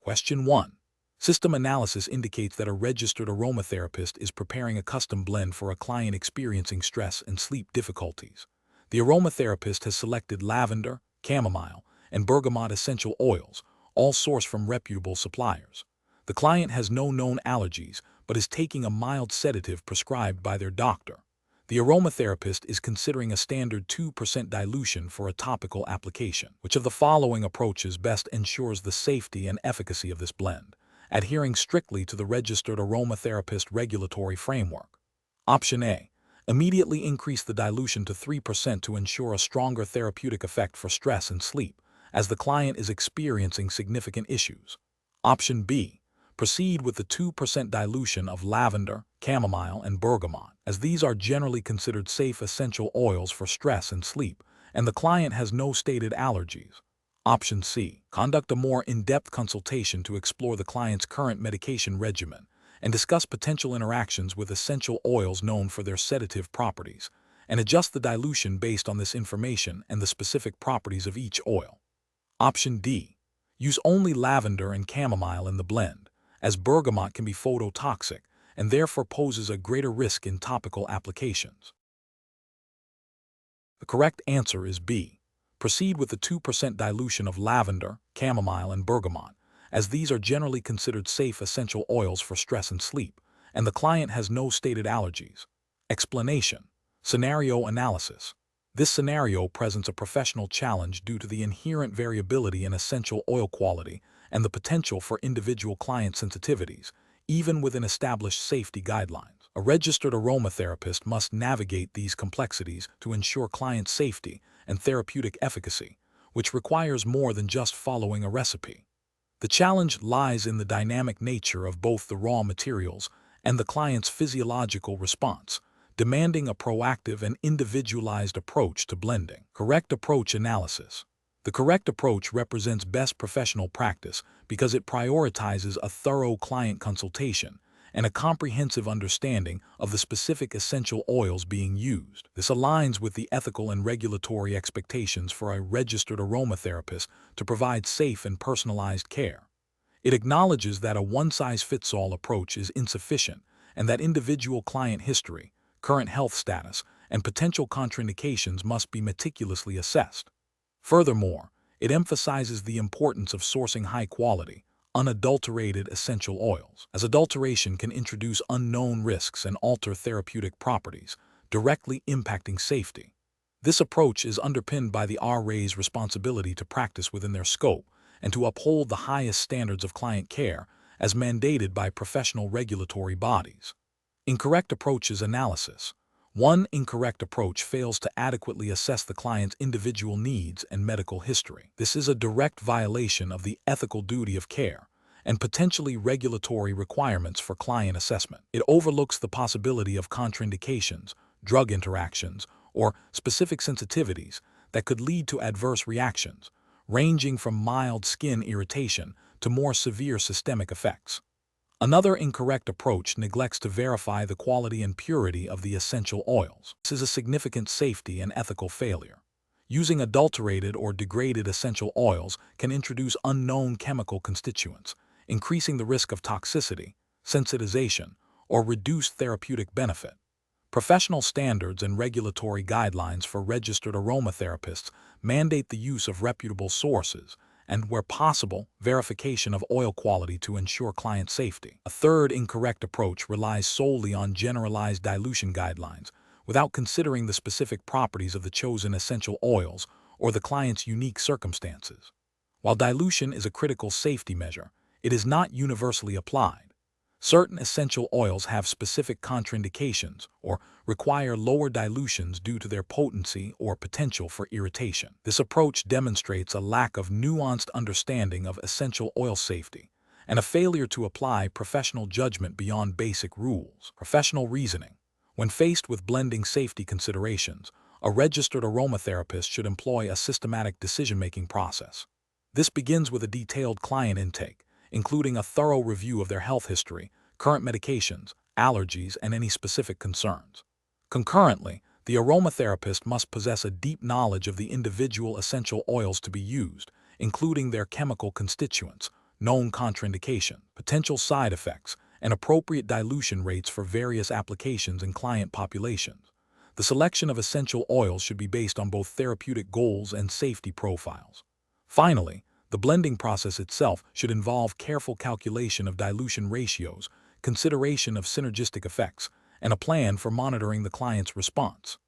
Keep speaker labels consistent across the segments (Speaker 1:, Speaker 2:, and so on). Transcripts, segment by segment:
Speaker 1: Question 1. System analysis indicates that a registered aromatherapist is preparing a custom blend for a client experiencing stress and sleep difficulties. The aromatherapist has selected lavender, chamomile, and bergamot essential oils, all sourced from reputable suppliers. The client has no known allergies, but is taking a mild sedative prescribed by their doctor. The aromatherapist is considering a standard 2% dilution for a topical application. Which of the following approaches best ensures the safety and efficacy of this blend, adhering strictly to the registered aromatherapist regulatory framework? Option A. Immediately increase the dilution to 3% to ensure a stronger therapeutic effect for stress and sleep, as the client is experiencing significant issues. Option B. Proceed with the 2% dilution of lavender, chamomile, and bergamot, as these are generally considered safe essential oils for stress and sleep, and the client has no stated allergies. Option C. Conduct a more in-depth consultation to explore the client's current medication regimen and discuss potential interactions with essential oils known for their sedative properties, and adjust the dilution based on this information and the specific properties of each oil. Option D. Use only lavender and chamomile in the blend, as bergamot can be phototoxic and therefore poses a greater risk in topical applications. The correct answer is B. Proceed with the 2% dilution of lavender, chamomile, and bergamot, as these are generally considered safe essential oils for stress and sleep, and the client has no stated allergies. Explanation. Scenario analysis. This scenario presents a professional challenge due to the inherent variability in essential oil quality and the potential for individual client sensitivities, even within established safety guidelines. A registered aromatherapist must navigate these complexities to ensure client safety and therapeutic efficacy, which requires more than just following a recipe. The challenge lies in the dynamic nature of both the raw materials and the client's physiological response, demanding a proactive and individualized approach to blending. Correct approach analysis. The correct approach represents best professional practice because it prioritizes a thorough client consultation and a comprehensive understanding of the specific essential oils being used. This aligns with the ethical and regulatory expectations for a registered aromatherapist to provide safe and personalized care. It acknowledges that a one-size-fits-all approach is insufficient and that individual client history, current health status, and potential contraindications must be meticulously assessed. Furthermore, it emphasizes the importance of sourcing high-quality, unadulterated essential oils, as adulteration can introduce unknown risks and alter therapeutic properties, directly impacting safety. This approach is underpinned by the RA's responsibility to practice within their scope and to uphold the highest standards of client care as mandated by professional regulatory bodies. Incorrect approaches analysis. One incorrect approach fails to adequately assess the client's individual needs and medical history. This is a direct violation of the ethical duty of care and potentially regulatory requirements for client assessment. It overlooks the possibility of contraindications, drug interactions, or specific sensitivities that could lead to adverse reactions, ranging from mild skin irritation to more severe systemic effects. Another incorrect approach neglects to verify the quality and purity of the essential oils. This is a significant safety and ethical failure. Using adulterated or degraded essential oils can introduce unknown chemical constituents, increasing the risk of toxicity, sensitization, or reduced therapeutic benefit. Professional standards and regulatory guidelines for registered aromatherapists mandate the use of reputable sources and, where possible, verification of oil quality to ensure client safety. A third incorrect approach relies solely on generalized dilution guidelines without considering the specific properties of the chosen essential oils or the client's unique circumstances. While dilution is a critical safety measure, it is not universally applied. Certain essential oils have specific contraindications or require lower dilutions due to their potency or potential for irritation. This approach demonstrates a lack of nuanced understanding of essential oil safety and a failure to apply professional judgment beyond basic rules. Professional reasoning. When faced with blending safety considerations, a registered aromatherapist should employ a systematic decision-making process. This begins with a detailed client intake, including a thorough review of their health history, current medications, allergies, and any specific concerns. Concurrently, the aromatherapist must possess a deep knowledge of the individual essential oils to be used, including their chemical constituents, known contraindication, potential side effects, and appropriate dilution rates for various applications and client populations. The selection of essential oils should be based on both therapeutic goals and safety profiles. Finally, the blending process itself should involve careful calculation of dilution ratios, consideration of synergistic effects, and a plan for monitoring the client's response.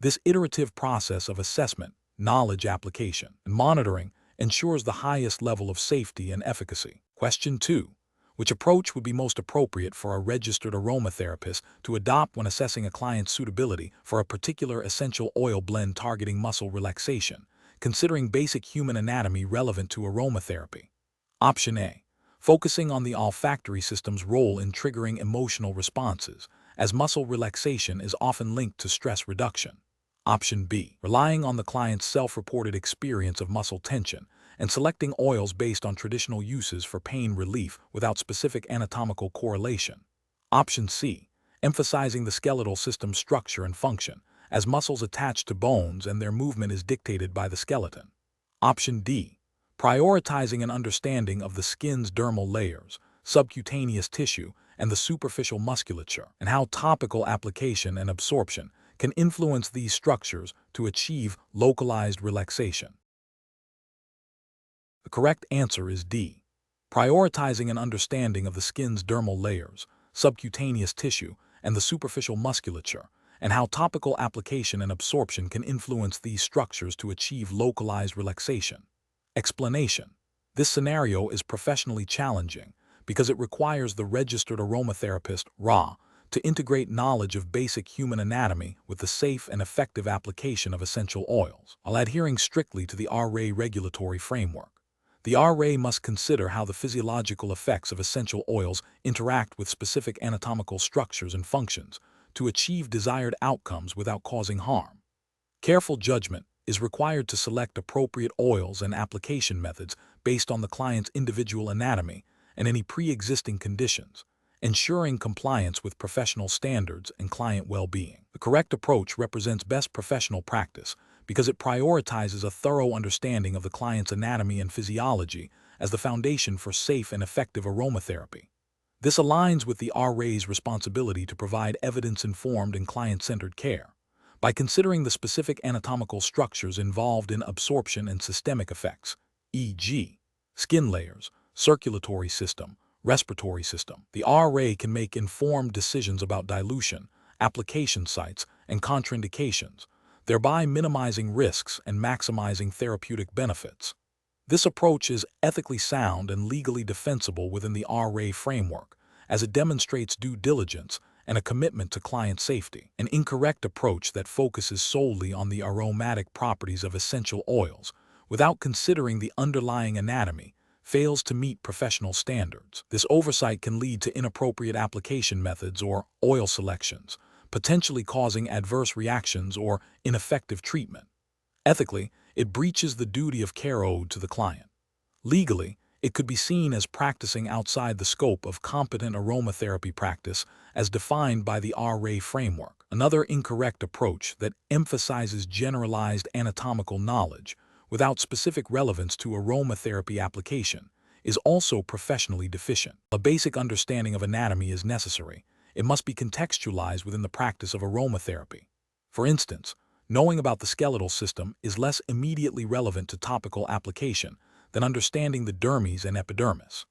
Speaker 1: This iterative process of assessment, knowledge application, and monitoring ensures the highest level of safety and efficacy. Question 2. Which approach would be most appropriate for a registered aromatherapist to adopt when assessing a client's suitability for a particular essential oil blend targeting muscle relaxation, considering basic human anatomy relevant to aromatherapy? Option A. Focusing on the olfactory system's role in triggering emotional responses, as muscle relaxation is often linked to stress reduction. Option B. Relying on the client's self-reported experience of muscle tension and selecting oils based on traditional uses for pain relief without specific anatomical correlation. Option C. Emphasizing the skeletal system's structure and function, as muscles attach to bones and their movement is dictated by the skeleton. Option D. Prioritizing an understanding of the skin's dermal layers, subcutaneous tissue, and the superficial musculature, and how topical application and absorption can influence these structures to achieve localized relaxation. The correct answer is D. Prioritizing an understanding of the skin's dermal layers, subcutaneous tissue, and the superficial musculature, and how topical application and absorption can influence these structures to achieve localized relaxation. Explanation. This scenario is professionally challenging because it requires the registered aromatherapist, RA, to integrate knowledge of basic human anatomy with the safe and effective application of essential oils, while adhering strictly to the RA regulatory framework. The RA must consider how the physiological effects of essential oils interact with specific anatomical structures and functions to achieve desired outcomes without causing harm. Careful judgment is required to select appropriate oils and application methods based on the client's individual anatomy and any pre-existing conditions, ensuring compliance with professional standards and client well-being. The correct approach represents best professional practice because it prioritizes a thorough understanding of the client's anatomy and physiology as the foundation for safe and effective aromatherapy. This aligns with the RA's responsibility to provide evidence-informed and client-centered care. By considering the specific anatomical structures involved in absorption and systemic effects, e.g., skin layers, circulatory system, respiratory system, the RA can make informed decisions about dilution, application sites, and contraindications, thereby minimizing risks and maximizing therapeutic benefits. This approach is ethically sound and legally defensible within the RA framework, as it demonstrates due diligence and a commitment to client safety. An incorrect approach that focuses solely on the aromatic properties of essential oils without considering the underlying anatomy fails to meet professional standards. This oversight can lead to inappropriate application methods or oil selections, potentially causing adverse reactions or ineffective treatment. Ethically, it breaches the duty of care owed to the client. Legally, it could be seen as practicing outside the scope of competent aromatherapy practice as defined by the RA framework. Another incorrect approach that emphasizes generalized anatomical knowledge without specific relevance to aromatherapy application is also professionally deficient. A basic understanding of anatomy is necessary. It must be contextualized within the practice of aromatherapy. For instance, knowing about the skeletal system is less immediately relevant to topical application than understanding the dermis and epidermis.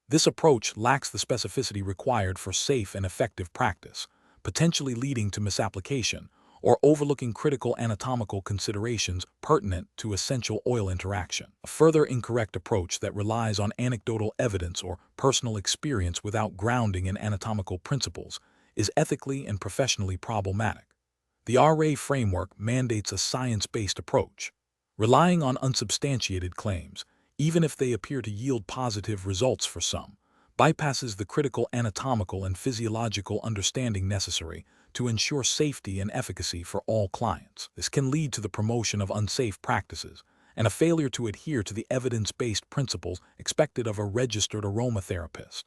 Speaker 1: This approach lacks the specificity required for safe and effective practice, potentially leading to misapplication or overlooking critical anatomical considerations pertinent to essential oil interaction. A further incorrect approach that relies on anecdotal evidence or personal experience without grounding in anatomical principles is ethically and professionally problematic. The RA framework mandates a science-based approach. Relying on unsubstantiated claims, even if they appear to yield positive results for some, bypasses the critical anatomical and physiological understanding necessary to ensure safety and efficacy for all clients. This can lead to the promotion of unsafe practices and a failure to adhere to the evidence-based principles expected of a registered aromatherapist.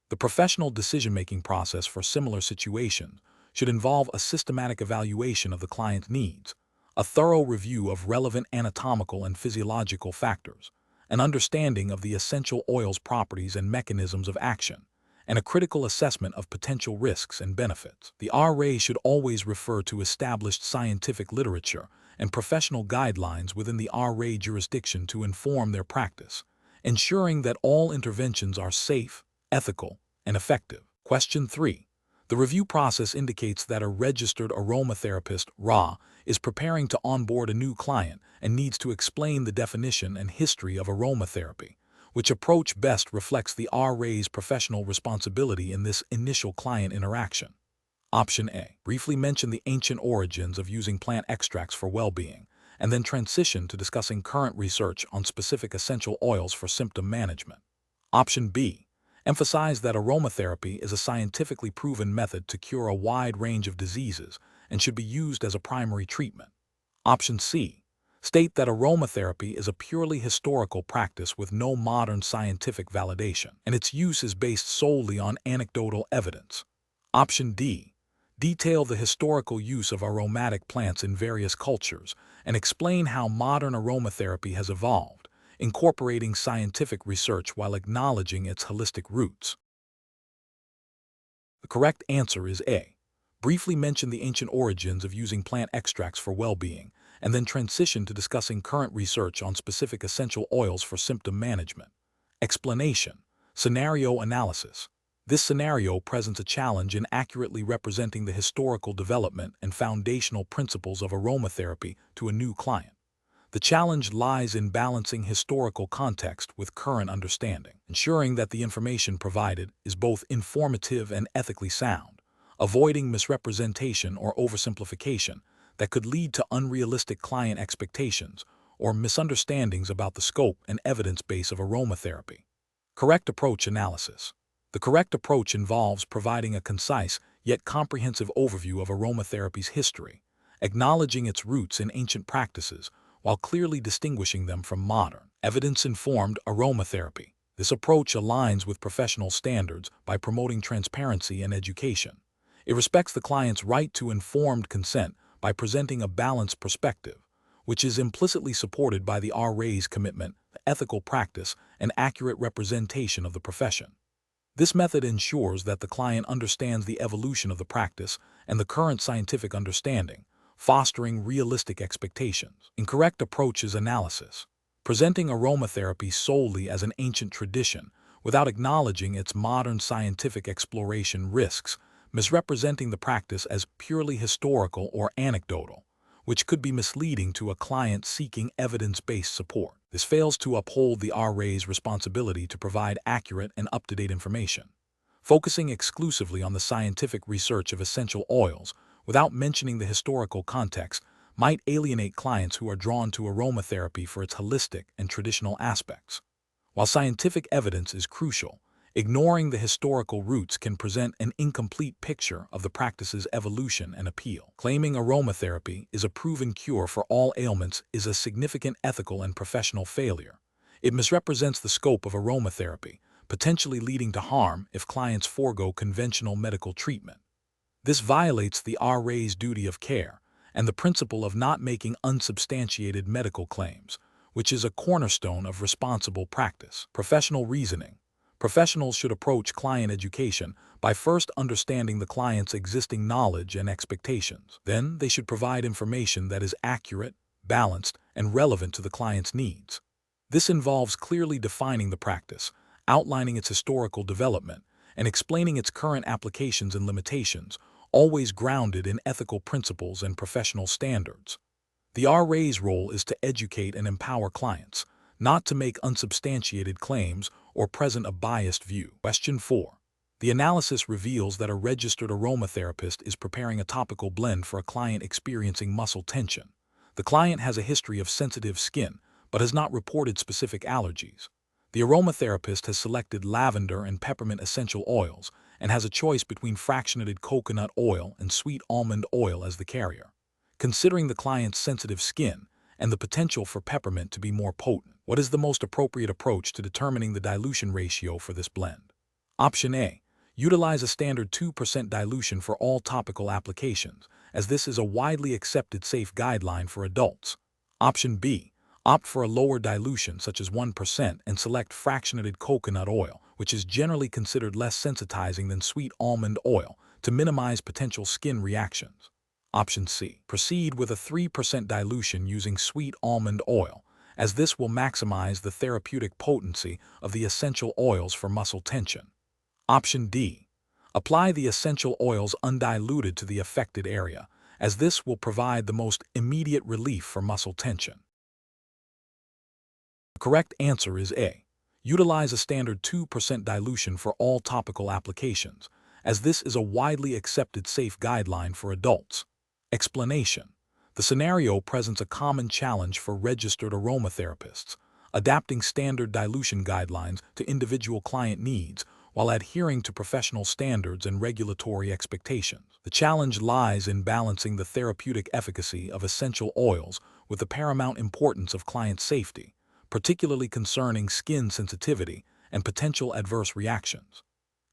Speaker 1: The professional decision-making process for similar situations should involve a systematic evaluation of the client's needs, a thorough review of relevant anatomical and physiological factors, an understanding of the essential oil's properties and mechanisms of action, and a critical assessment of potential risks and benefits. The RA should always refer to established scientific literature and professional guidelines within the RA jurisdiction to inform their practice, ensuring that all interventions are safe, ethical, and effective. Question 3. The review process indicates that a registered aromatherapist, RA, is preparing to onboard a new client and needs to explain the definition and history of aromatherapy. Which approach best reflects the RA's professional responsibility in this initial client interaction? Option A. Briefly mention the ancient origins of using plant extracts for well-being, and then transition to discussing current research on specific essential oils for symptom management. Option B. Emphasize that aromatherapy is a scientifically proven method to cure a wide range of diseases and should be used as a primary treatment. Option C. State that aromatherapy is a purely historical practice with no modern scientific validation, and its use is based solely on anecdotal evidence. Option D. Detail the historical use of aromatic plants in various cultures and explain how modern aromatherapy has evolved, incorporating scientific research while acknowledging its holistic roots. The correct answer is A. Briefly mention the ancient origins of using plant extracts for well-being, and then transition to discussing current research on specific essential oils for symptom management. Explanation. Scenario analysis. This scenario presents a challenge in accurately representing the historical development and foundational principles of aromatherapy to a new client. The challenge lies in balancing historical context with current understanding, ensuring that the information provided is both informative and ethically sound, avoiding misrepresentation or oversimplification that could lead to unrealistic client expectations or misunderstandings about the scope and evidence base of aromatherapy. Correct approach analysis. The correct approach involves providing a concise yet comprehensive overview of aromatherapy's history, acknowledging its roots in ancient practices while clearly distinguishing them from modern, evidence-informed aromatherapy. This approach aligns with professional standards by promoting transparency and education. It respects the client's right to informed consent by presenting a balanced perspective, which is implicitly supported by the RA's commitment to ethical practice and accurate representation of the profession. This method ensures that the client understands the evolution of the practice and the current scientific understanding, fostering realistic expectations. Incorrect approaches analysis. Presenting aromatherapy solely as an ancient tradition without acknowledging its modern scientific exploration risks misrepresenting the practice as purely historical or anecdotal, which could be misleading to a client seeking evidence-based support. This fails to uphold the RA's responsibility to provide accurate and up-to-date information. Focusing exclusively on the scientific research of essential oils without mentioning the historical context might alienate clients who are drawn to aromatherapy for its holistic and traditional aspects. While scientific evidence is crucial, ignoring the historical roots can present an incomplete picture of the practice's evolution and appeal. Claiming aromatherapy is a proven cure for all ailments is a significant ethical and professional failure. It misrepresents the scope of aromatherapy, potentially leading to harm if clients forego conventional medical treatment. This violates the RA's duty of care and the principle of not making unsubstantiated medical claims, which is a cornerstone of responsible practice. Professional reasoning. Professionals should approach client education by first understanding the client's existing knowledge and expectations. Then, they should provide information that is accurate, balanced, and relevant to the client's needs. This involves clearly defining the practice, outlining its historical development, and explaining its current applications and limitations, always grounded in ethical principles and professional standards. The RA's role is to educate and empower clients, not to make unsubstantiated claims or present a biased view. Question 4. The analysis reveals that a registered aromatherapist is preparing a topical blend for a client experiencing muscle tension. The client has a history of sensitive skin, but has not reported specific allergies. The aromatherapist has selected lavender and peppermint essential oils and has a choice between fractionated coconut oil and sweet almond oil as the carrier. Considering the client's sensitive skin and the potential for peppermint to be more potent, what is the most appropriate approach to determining the dilution ratio for this blend? Option A. Utilize a standard 2% dilution for all topical applications, as this is a widely accepted safe guideline for adults. Option B. Opt for a lower dilution such as 1% and select fractionated coconut oil, which is generally considered less sensitizing than sweet almond oil, to minimize potential skin reactions. Option C. Proceed with a 3% dilution using sweet almond oil, as this will maximize the therapeutic potency of the essential oils for muscle tension. Option D. Apply the essential oils undiluted to the affected area, as this will provide the most immediate relief for muscle tension. The correct answer is A. Utilize a standard 2% dilution for all topical applications, as this is a widely accepted safe guideline for adults. Explanation. The scenario presents a common challenge for registered aromatherapists, adapting standard dilution guidelines to individual client needs while adhering to professional standards and regulatory expectations. The challenge lies in balancing the therapeutic efficacy of essential oils with the paramount importance of client safety, particularly concerning skin sensitivity and potential adverse reactions.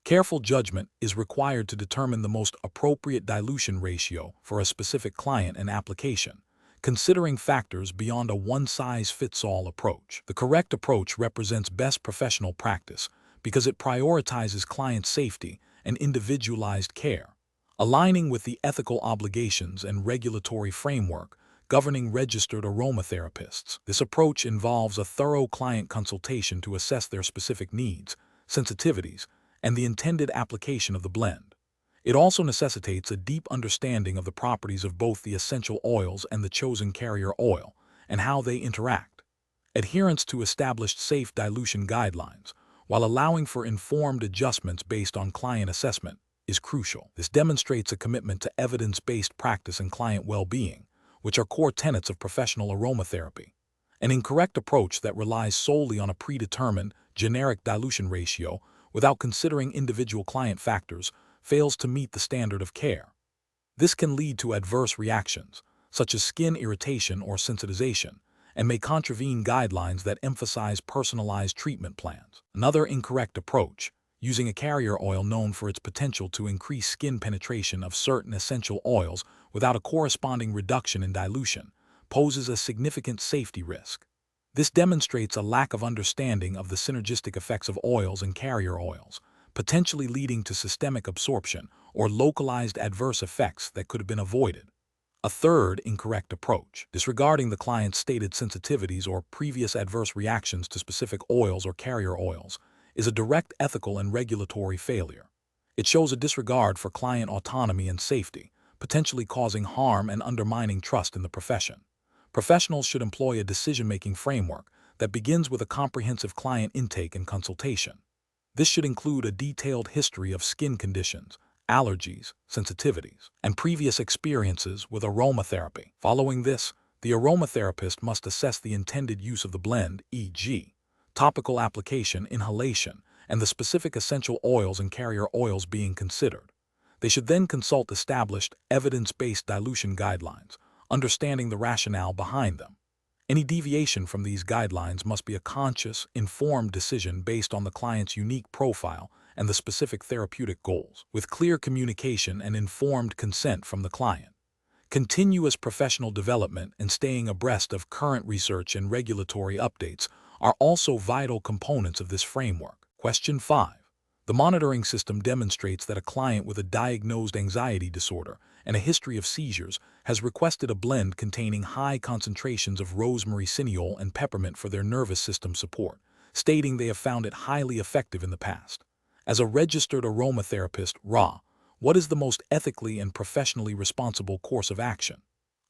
Speaker 1: Careful judgment is required to determine the most appropriate dilution ratio for a specific client and application, considering factors beyond a one-size-fits-all approach. The correct approach represents best professional practice because it prioritizes client safety and individualized care, aligning with the ethical obligations and regulatory framework governing registered aromatherapists. This approach involves a thorough client consultation to assess their specific needs, sensitivities, and the intended application of the blend. It also necessitates a deep understanding of the properties of both the essential oils and the chosen carrier oil, and how they interact. Adherence to established safe dilution guidelines, while allowing for informed adjustments based on client assessment, is crucial. This demonstrates a commitment to evidence-based practice and client well-being, which are core tenets of professional aromatherapy. An incorrect approach that relies solely on a predetermined, generic dilution ratio without considering individual client factors fails to meet the standard of care. This can lead to adverse reactions, such as skin irritation or sensitization, and may contravene guidelines that emphasize personalized treatment plans. Another incorrect approach, using a carrier oil known for its potential to increase skin penetration of certain essential oils without a corresponding reduction in dilution, poses a significant safety risk. This demonstrates a lack of understanding of the synergistic effects of oils and carrier oils, potentially leading to systemic absorption or localized adverse effects that could have been avoided. A third incorrect approach, disregarding the client's stated sensitivities or previous adverse reactions to specific oils or carrier oils, is a direct ethical and regulatory failure. It shows a disregard for client autonomy and safety, potentially causing harm and undermining trust in the profession. Professionals should employ a decision-making framework that begins with a comprehensive client intake and consultation. This should include a detailed history of skin conditions, allergies, sensitivities, and previous experiences with aromatherapy. Following this, the aromatherapist must assess the intended use of the blend, e.g., topical application, inhalation, and the specific essential oils and carrier oils being considered. They should then consult established, evidence-based dilution guidelines, understanding the rationale behind them. Any deviation from these guidelines must be a conscious, informed decision based on the client's unique profile and the specific therapeutic goals, with clear communication and informed consent from the client. Continuous professional development and staying abreast of current research and regulatory updates are also vital components of this framework. Question 5. The monitoring system demonstrates that a client with a diagnosed anxiety disorder and a history of seizures has requested a blend containing high concentrations of rosemary cineole and peppermint for their nervous system support, stating they have found it highly effective in the past. As a registered aromatherapist, RA, what is the most ethically and professionally responsible course of action?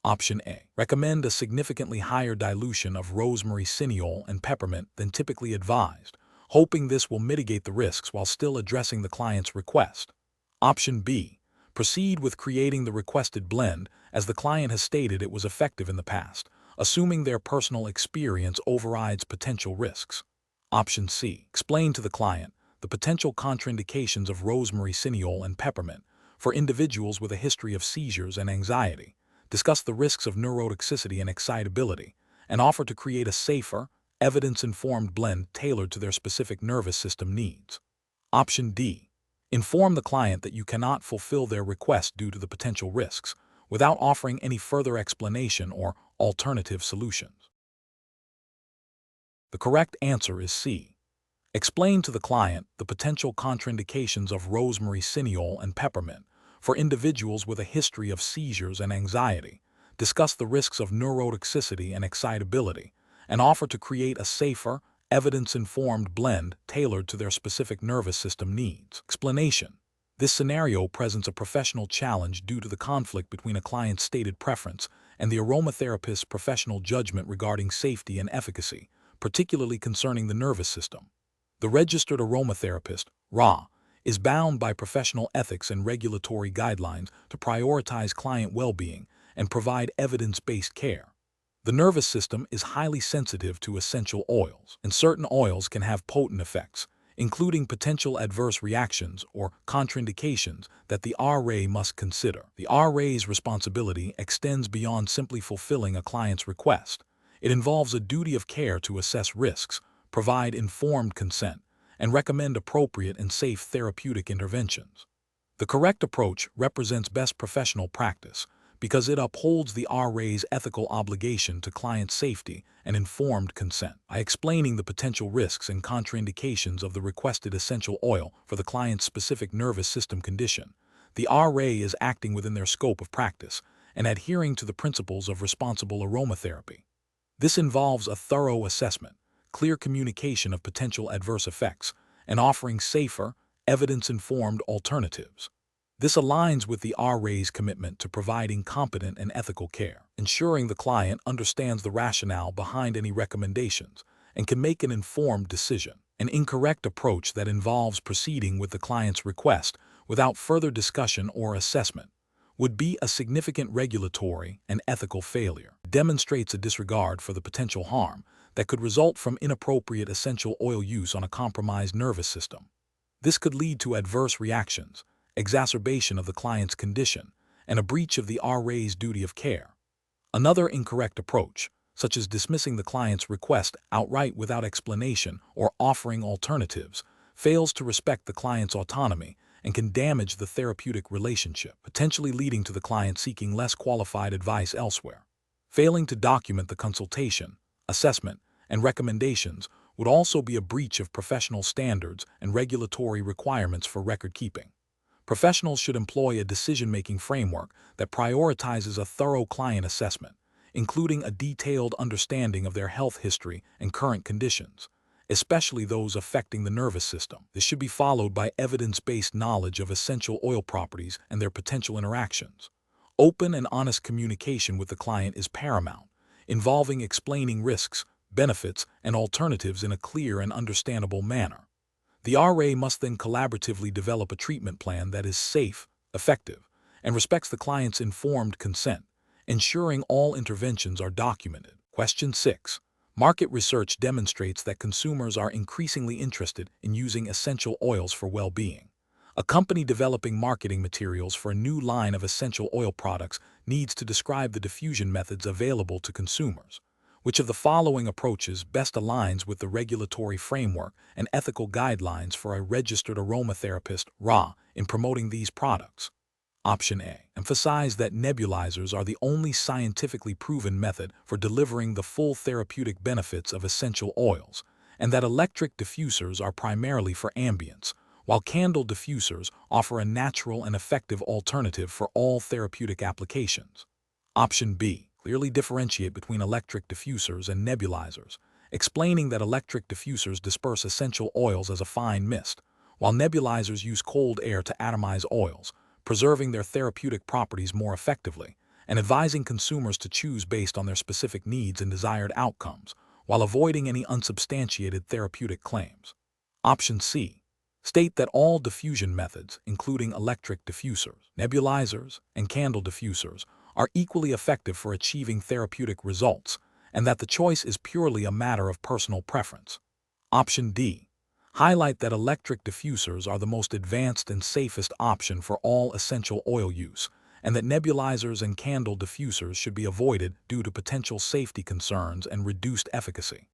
Speaker 1: Option A. Recommend a significantly higher dilution of rosemary cineole and peppermint than typically advised, hoping this will mitigate the risks while still addressing the client's request. Option B. Proceed with creating the requested blend as the client has stated it was effective in the past, assuming their personal experience overrides potential risks. Option C. Explain to the client the potential contraindications of rosemary cineole and peppermint for individuals with a history of seizures and anxiety, discuss the risks of neurotoxicity and excitability, and offer to create a safer, evidence-informed blend tailored to their specific nervous system needs. Option D. Inform the client that you cannot fulfill their request due to the potential risks, without offering any further explanation or alternative solutions. The correct answer is C. Explain to the client the potential contraindications of rosemary, cineole, and peppermint for individuals with a history of seizures and anxiety. Discuss the risks of neurotoxicity and excitability, and offer to create a safer, evidence-informed blend tailored to their specific nervous system needs. Explanation. This scenario presents a professional challenge due to the conflict between a client's stated preference and the aromatherapist's professional judgment regarding safety and efficacy, particularly concerning the nervous system. The registered aromatherapist, RA, is bound by professional ethics and regulatory guidelines to prioritize client well-being and provide evidence-based care. The nervous system is highly sensitive to essential oils, and certain oils can have potent effects, including potential adverse reactions or contraindications that the RA must consider. The RA's responsibility extends beyond simply fulfilling a client's request. It involves a duty of care to assess risks, provide informed consent, and recommend appropriate and safe therapeutic interventions. The correct approach represents best professional practice because it upholds the RA's ethical obligation to client safety and informed consent. By explaining the potential risks and contraindications of the requested essential oil for the client's specific nervous system condition, the RA is acting within their scope of practice and adhering to the principles of responsible aromatherapy. This involves a thorough assessment, clear communication of potential adverse effects, and offering safer, evidence-informed alternatives. This aligns with the RA's commitment to providing competent and ethical care, ensuring the client understands the rationale behind any recommendations and can make an informed decision. An incorrect approach that involves proceeding with the client's request without further discussion or assessment would be a significant regulatory and ethical failure. It demonstrates a disregard for the potential harm that could result from inappropriate essential oil use on a compromised nervous system. This could lead to adverse reactions, exacerbation of the client's condition, and a breach of the RA's duty of care. Another incorrect approach, such as dismissing the client's request outright without explanation or offering alternatives, fails to respect the client's autonomy and can damage the therapeutic relationship, potentially leading to the client seeking less qualified advice elsewhere. Failing to document the consultation, assessment, and recommendations would also be a breach of professional standards and regulatory requirements for record keeping. Professionals should employ a decision-making framework that prioritizes a thorough client assessment, including a detailed understanding of their health history and current conditions, especially those affecting the nervous system. This should be followed by evidence-based knowledge of essential oil properties and their potential interactions. Open and honest communication with the client is paramount, involving explaining risks, benefits, and alternatives in a clear and understandable manner. The RA must then collaboratively develop a treatment plan that is safe, effective, and respects the client's informed consent, ensuring all interventions are documented. Question 6. Market research demonstrates that consumers are increasingly interested in using essential oils for well-being. A company developing marketing materials for a new line of essential oil products needs to describe the diffusion methods available to consumers. Which of the following approaches best aligns with the regulatory framework and ethical guidelines for a registered aromatherapist, RA, in promoting these products? Option A. Emphasize that nebulizers are the only scientifically proven method for delivering the full therapeutic benefits of essential oils, and that electric diffusers are primarily for ambience, while candle diffusers offer a natural and effective alternative for all therapeutic applications. Option B. Clearly differentiate between electric diffusers and nebulizers, explaining that electric diffusers disperse essential oils as a fine mist, while nebulizers use cold air to atomize oils, preserving their therapeutic properties more effectively, and advising consumers to choose based on their specific needs and desired outcomes, while avoiding any unsubstantiated therapeutic claims. Option C. State that all diffusion methods, including electric diffusers, nebulizers, and candle diffusers, are equally effective for achieving therapeutic results, and that the choice is purely a matter of personal preference. Option D. Highlight that electric diffusers are the most advanced and safest option for all essential oil use, and that nebulizers and candle diffusers should be avoided due to potential safety concerns and reduced efficacy.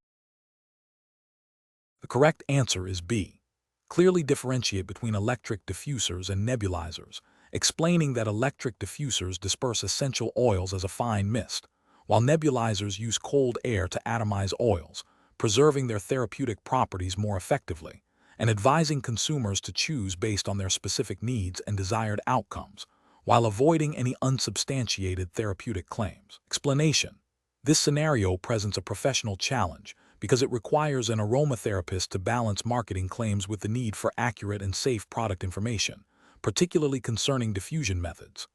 Speaker 1: The correct answer is B. Clearly differentiate between electric diffusers and nebulizers, explaining that electric diffusers disperse essential oils as a fine mist, while nebulizers use cold air to atomize oils, preserving their therapeutic properties more effectively, and advising consumers to choose based on their specific needs and desired outcomes, while avoiding any unsubstantiated therapeutic claims. Explanation: this scenario presents a professional challenge because it requires an aromatherapist to balance marketing claims with the need for accurate and safe product information, particularly concerning diffusion methods.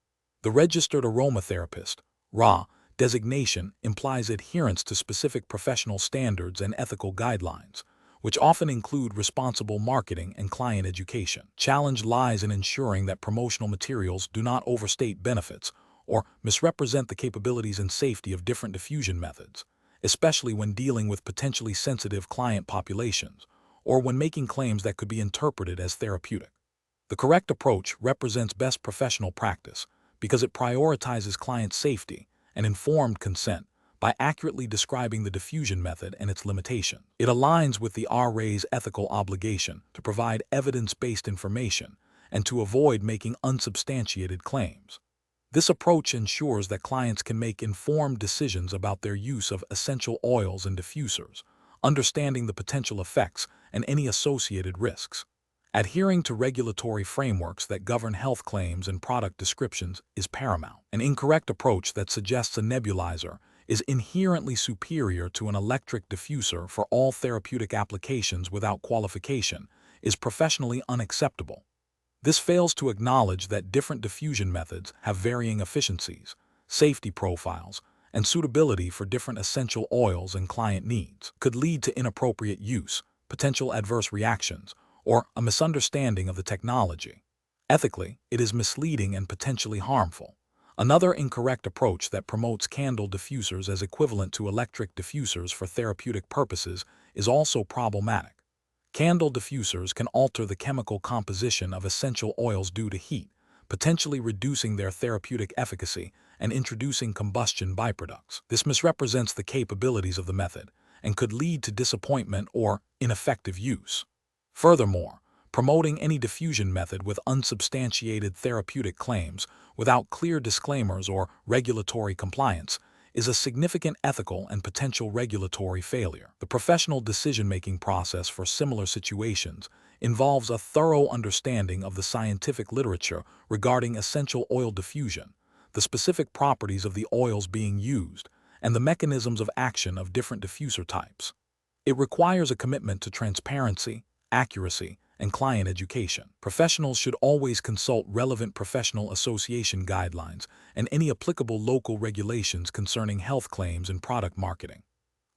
Speaker 1: The registered aromatherapist (RA) designation implies adherence to specific professional standards and ethical guidelines, which often include responsible marketing and client education. Challenge lies in ensuring that promotional materials do not overstate benefits or misrepresent the capabilities and safety of different diffusion methods, especially when dealing with potentially sensitive client populations or when making claims that could be interpreted as therapeutic. The correct approach represents best professional practice because it prioritizes client safety and informed consent by accurately describing the diffusion method and its limitations. It aligns with the RA's ethical obligation to provide evidence-based information and to avoid making unsubstantiated claims. This approach ensures that clients can make informed decisions about their use of essential oils and diffusers, understanding the potential effects and any associated risks. Adhering to regulatory frameworks that govern health claims and product descriptions is paramount. An incorrect approach that suggests a nebulizer is inherently superior to an electric diffuser for all therapeutic applications without qualification is professionally unacceptable. This fails to acknowledge that different diffusion methods have varying efficiencies, safety profiles, and suitability for different essential oils and client needs, could lead to inappropriate use, potential adverse reactions, or a misunderstanding of the technology. Ethically, it is misleading and potentially harmful. Another incorrect approach that promotes candle diffusers as equivalent to electric diffusers for therapeutic purposes is also problematic. Candle diffusers can alter the chemical composition of essential oils due to heat, potentially reducing their therapeutic efficacy and introducing combustion byproducts. This misrepresents the capabilities of the method and could lead to disappointment or ineffective use. Furthermore, promoting any diffusion method with unsubstantiated therapeutic claims without clear disclaimers or regulatory compliance is a significant ethical and potential regulatory failure. The professional decision-making process for similar situations involves a thorough understanding of the scientific literature regarding essential oil diffusion, the specific properties of the oils being used, and the mechanisms of action of different diffuser types. It requires a commitment to transparency, accuracy, and client education. Professionals should always consult relevant professional association guidelines and any applicable local regulations concerning health claims and product marketing.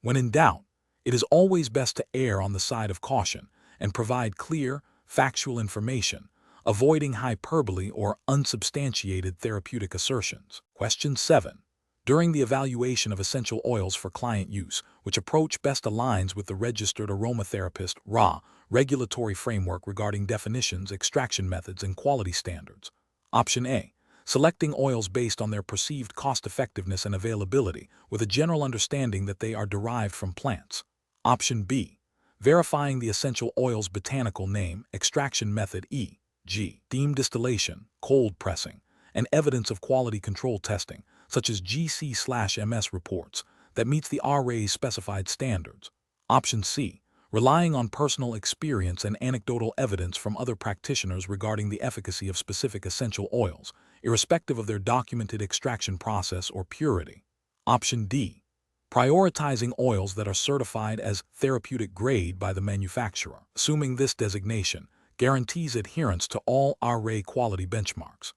Speaker 1: When in doubt, it is always best to err on the side of caution and provide clear, factual information, avoiding hyperbole or unsubstantiated therapeutic assertions. Question 7. During the evaluation of essential oils for client use, which approach best aligns with the registered aromatherapist (RA) regulatory framework regarding definitions, extraction methods, and quality standards? Option A. Selecting oils based on their perceived cost-effectiveness and availability, with a general understanding that they are derived from plants. Option B. Verifying the essential oil's botanical name, extraction method e.g., steam distillation, cold pressing, and evidence of quality control testing, such as GC/MS reports, that meets the RA's specified standards. Option C. Relying on personal experience and anecdotal evidence from other practitioners regarding the efficacy of specific essential oils, irrespective of their documented extraction process or purity. Option D. Prioritizing oils that are certified as therapeutic grade by the manufacturer, assuming this designation guarantees adherence to all RA quality benchmarks.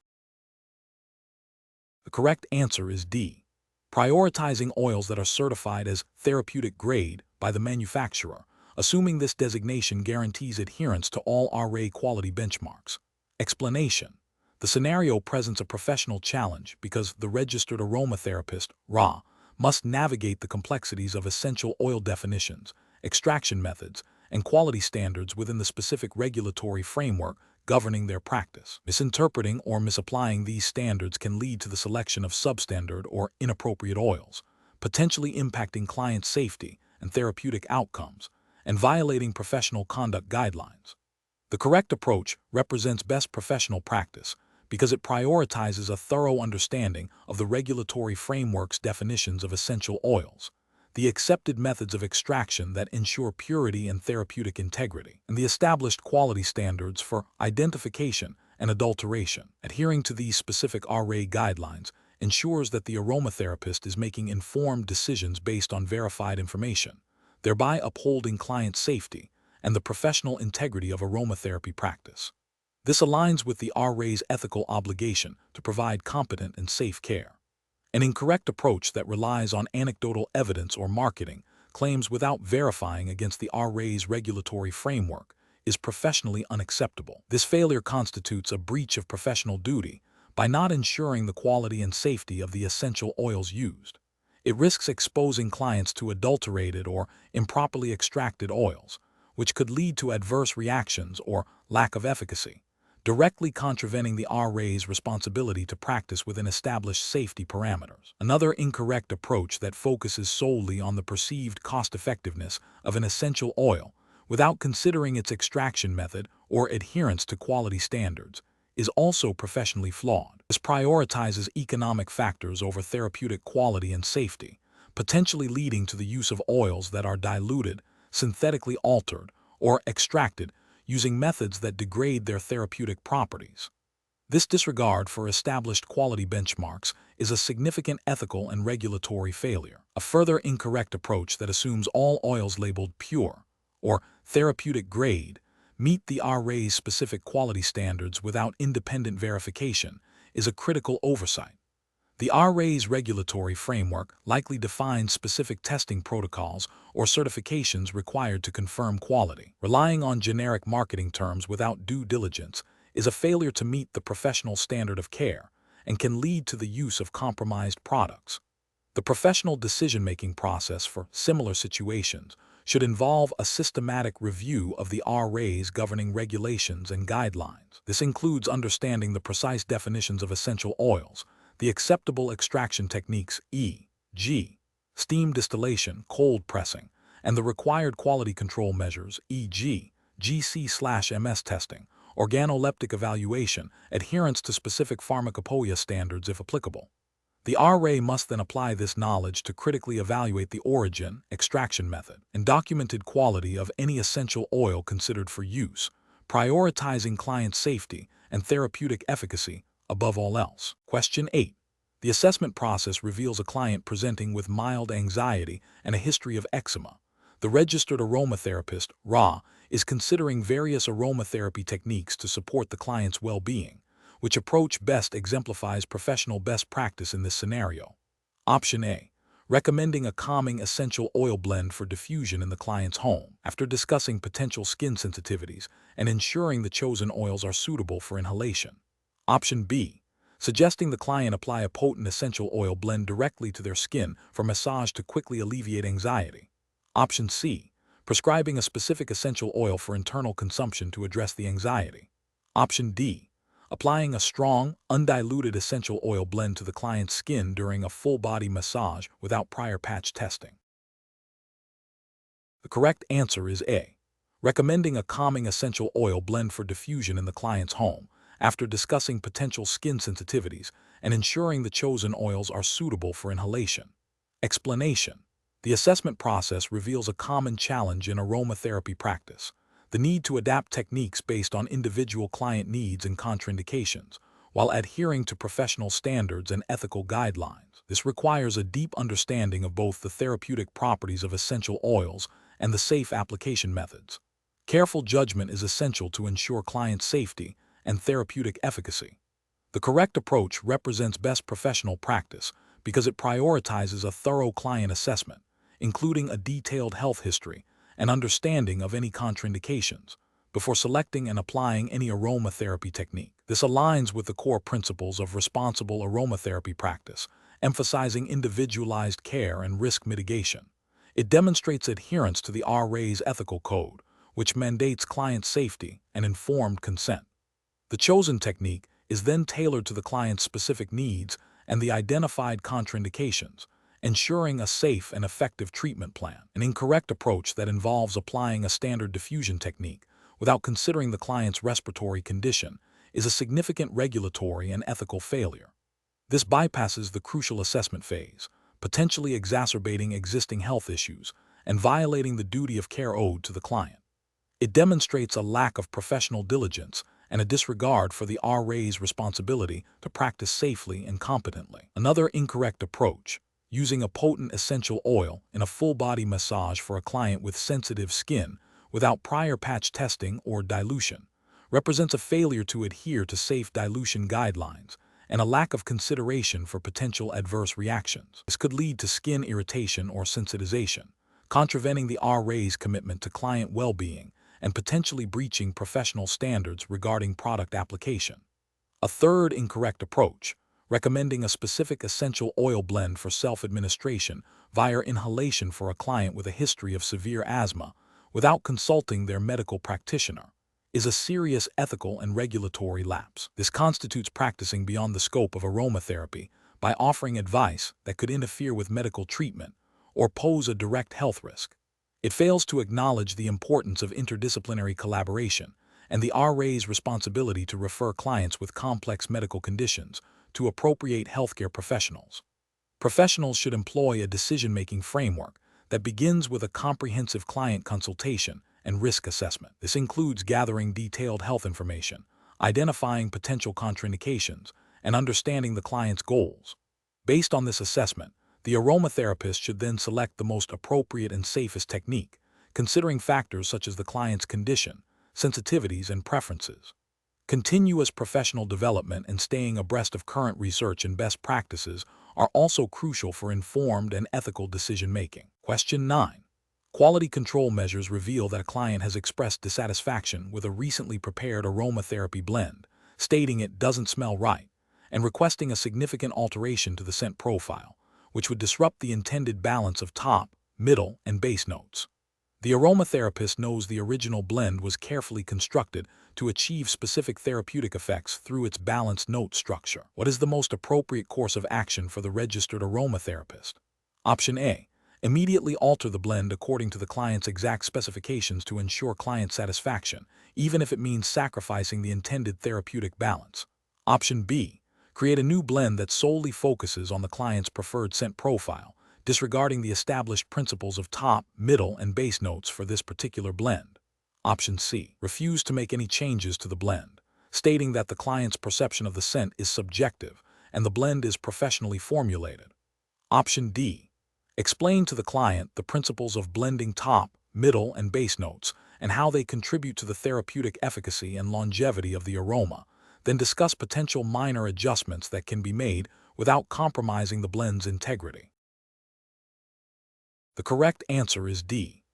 Speaker 1: The correct answer is D. Prioritizing oils that are certified as therapeutic grade by the manufacturer, assuming this designation guarantees adherence to all RA quality benchmarks. Explanation: the scenario presents a professional challenge because the registered aromatherapist (RA) must navigate the complexities of essential oil definitions, extraction methods, and quality standards within the specific regulatory framework governing their practice. Misinterpreting or misapplying these standards can lead to the selection of substandard or inappropriate oils, potentially impacting client safety and therapeutic outcomes, and violating professional conduct guidelines. The correct approach represents best professional practice because it prioritizes a thorough understanding of the regulatory framework's definitions of essential oils, the accepted methods of extraction that ensure purity and therapeutic integrity, and the established quality standards for identification and adulteration. Adhering to these specific RA guidelines ensures that the aromatherapist is making informed decisions based on verified information, thereby upholding client safety and the professional integrity of aromatherapy practice. This aligns with the RA's ethical obligation to provide competent and safe care. An incorrect approach that relies on anecdotal evidence or marketing claims without verifying against the RA's regulatory framework is professionally unacceptable. This failure constitutes a breach of professional duty by not ensuring the quality and safety of the essential oils used. It risks exposing clients to adulterated or improperly extracted oils, which could lead to adverse reactions or lack of efficacy, directly contravening the RA's responsibility to practice within established safety parameters. Another incorrect approach that focuses solely on the perceived cost-effectiveness of an essential oil without considering its extraction method or adherence to quality standards is also professionally flawed. This prioritizes economic factors over therapeutic quality and safety, potentially leading to the use of oils that are diluted, synthetically altered, or extracted using methods that degrade their therapeutic properties. This disregard for established quality benchmarks is a significant ethical and regulatory failure. A further incorrect approach that assumes all oils labeled pure or therapeutic grade meet the RA's specific quality standards without independent verification is a critical oversight. The RA's regulatory framework likely defines specific testing protocols or certifications required to confirm quality. Relying on generic marketing terms without due diligence is a failure to meet the professional standard of care and can lead to the use of compromised products. The professional decision-making process for similar situations should involve a systematic review of the RA's governing regulations and guidelines. This includes understanding the precise definitions of essential oils, the acceptable extraction techniques e.g., steam distillation, cold pressing, and the required quality control measures e.g., GC/MS testing, organoleptic evaluation, adherence to specific pharmacopoeia standards if applicable. The RA must then apply this knowledge to critically evaluate the origin, extraction method, and documented quality of any essential oil considered for use, prioritizing client safety and therapeutic efficacy above all else. Question 8. The assessment process reveals a client presenting with mild anxiety and a history of eczema. The registered aromatherapist, RA, is considering various aromatherapy techniques to support the client's well-being. Which approach best exemplifies professional best practice in this scenario? Option A. Recommending a calming essential oil blend for diffusion in the client's home. After discussing potential skin sensitivities and ensuring the chosen oils are suitable for inhalation. Option B. Suggesting the client apply a potent essential oil blend directly to their skin for massage to quickly alleviate anxiety. Option C. Prescribing a specific essential oil for internal consumption to address the anxiety. Option D. Applying a strong, undiluted essential oil blend to the client's skin during a full-body massage without prior patch testing. The correct answer is A. Recommending a calming essential oil blend for diffusion in the client's home, after discussing potential skin sensitivities and ensuring the chosen oils are suitable for inhalation. Explanation. The assessment process reveals a common challenge in aromatherapy practice: the need to adapt techniques based on individual client needs and contraindications, while adhering to professional standards and ethical guidelines. This requires a deep understanding of both the therapeutic properties of essential oils and the safe application methods. Careful judgment is essential to ensure client safety and therapeutic efficacy. The correct approach represents best professional practice because it prioritizes a thorough client assessment, including a detailed health history and understanding of any contraindications, before selecting and applying any aromatherapy technique. This aligns with the core principles of responsible aromatherapy practice, emphasizing individualized care and risk mitigation. It demonstrates adherence to the RA's ethical code, which mandates client safety and informed consent. The chosen technique is then tailored to the client's specific needs and the identified contraindications, ensuring a safe and effective treatment plan. An incorrect approach that involves applying a standard diffusion technique without considering the client's respiratory condition is a significant regulatory and ethical failure. This bypasses the crucial assessment phase, potentially exacerbating existing health issues and violating the duty of care owed to the client. It demonstrates a lack of professional diligence and a disregard for the RA's responsibility to practice safely and competently. Another incorrect approach, using a potent essential oil in a full-body massage for a client with sensitive skin without prior patch testing or dilution, represents a failure to adhere to safe dilution guidelines and a lack of consideration for potential adverse reactions. This could lead to skin irritation or sensitization, contravening the RA's commitment to client well-being and potentially breaching professional standards regarding product application. A third incorrect approach, recommending a specific essential oil blend for self-administration via inhalation for a client with a history of severe asthma without consulting their medical practitioner, is a serious ethical and regulatory lapse. This constitutes practicing beyond the scope of aromatherapy by offering advice that could interfere with medical treatment or pose a direct health risk. It fails to acknowledge the importance of interdisciplinary collaboration and the RA's responsibility to refer clients with complex medical conditions to appropriate healthcare professionals. Professionals should employ a decision-making framework that begins with a comprehensive client consultation and risk assessment. This includes gathering detailed health information, identifying potential contraindications, and understanding the client's goals. Based on this assessment, the aromatherapist should then select the most appropriate and safest technique, considering factors such as the client's condition, sensitivities, and preferences. Continuous professional development and staying abreast of current research and best practices are also crucial for informed and ethical decision-making. Question 9. Quality control measures reveal that a client has expressed dissatisfaction with a recently prepared aromatherapy blend, stating it doesn't smell right, and requesting a significant alteration to the scent profile, which would disrupt the intended balance of top, middle, and base notes. The aromatherapist knows the original blend was carefully constructed to achieve specific therapeutic effects through its balanced note structure. What is the most appropriate course of action for the registered aromatherapist? Option A. Immediately alter the blend according to the client's exact specifications to ensure client satisfaction, even if it means sacrificing the intended therapeutic balance. Option B. Create a new blend that solely focuses on the client's preferred scent profile, disregarding the established principles of top, middle, and base notes for this particular blend. Option C. Refuse to make any changes to the blend, stating that the client's perception of the scent is subjective and the blend is professionally formulated. Option D. Explain to the client the principles of blending top, middle, and base notes and how they contribute to the therapeutic efficacy and longevity of the aroma, then discuss potential minor adjustments that can be made without compromising the blend's integrity. The correct answer is D.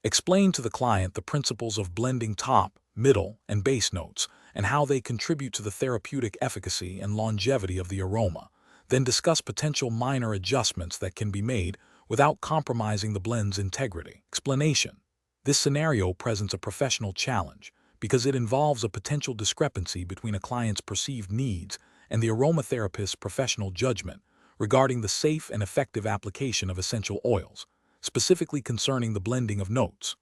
Speaker 1: Explain to the client the principles of blending top, middle, and base notes and how they contribute to the therapeutic efficacy and longevity of the aroma, then discuss potential minor adjustments that can be made without compromising the blend's integrity. Explanation. This scenario presents a professional challenge because it involves a potential discrepancy between a client's perceived needs and the aromatherapist's professional judgment regarding the safe and effective application of essential oils, specifically concerning the blending of notes.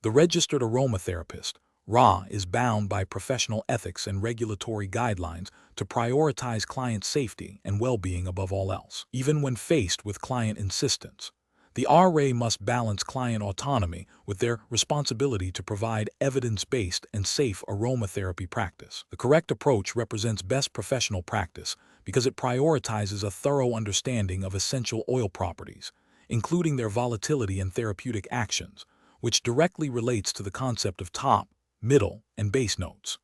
Speaker 1: The registered aromatherapist, RA, is bound by professional ethics and regulatory guidelines to prioritize client safety and well-being above all else. Even when faced with client insistence, the RA must balance client autonomy with their responsibility to provide evidence-based and safe aromatherapy practice. The correct approach represents best professional practice because it prioritizes a thorough understanding of essential oil properties, including their volatility and therapeutic actions, which directly relates to the concept of top, middle, and base notes.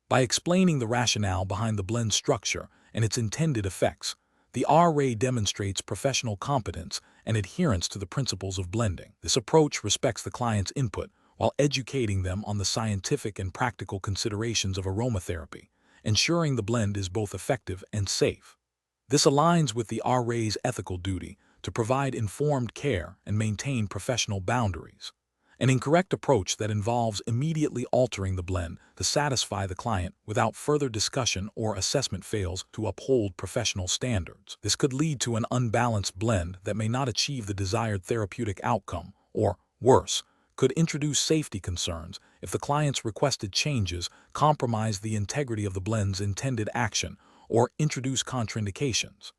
Speaker 1: By explaining the rationale behind the blend structure and its intended effects, the RA demonstrates professional competence and adherence to the principles of blending. This approach respects the client's input while educating them on the scientific and practical considerations of aromatherapy, ensuring the blend is both effective and safe. This aligns with the RA's ethical duty to provide informed care and maintain professional boundaries. An incorrect approach that involves immediately altering the blend to satisfy the client without further discussion or assessment fails to uphold professional standards. This could lead to an unbalanced blend that may not achieve the desired therapeutic outcome, or, worse, could introduce safety concerns if the client's requested changes compromise the integrity of the blend's intended action or introduce contraindications.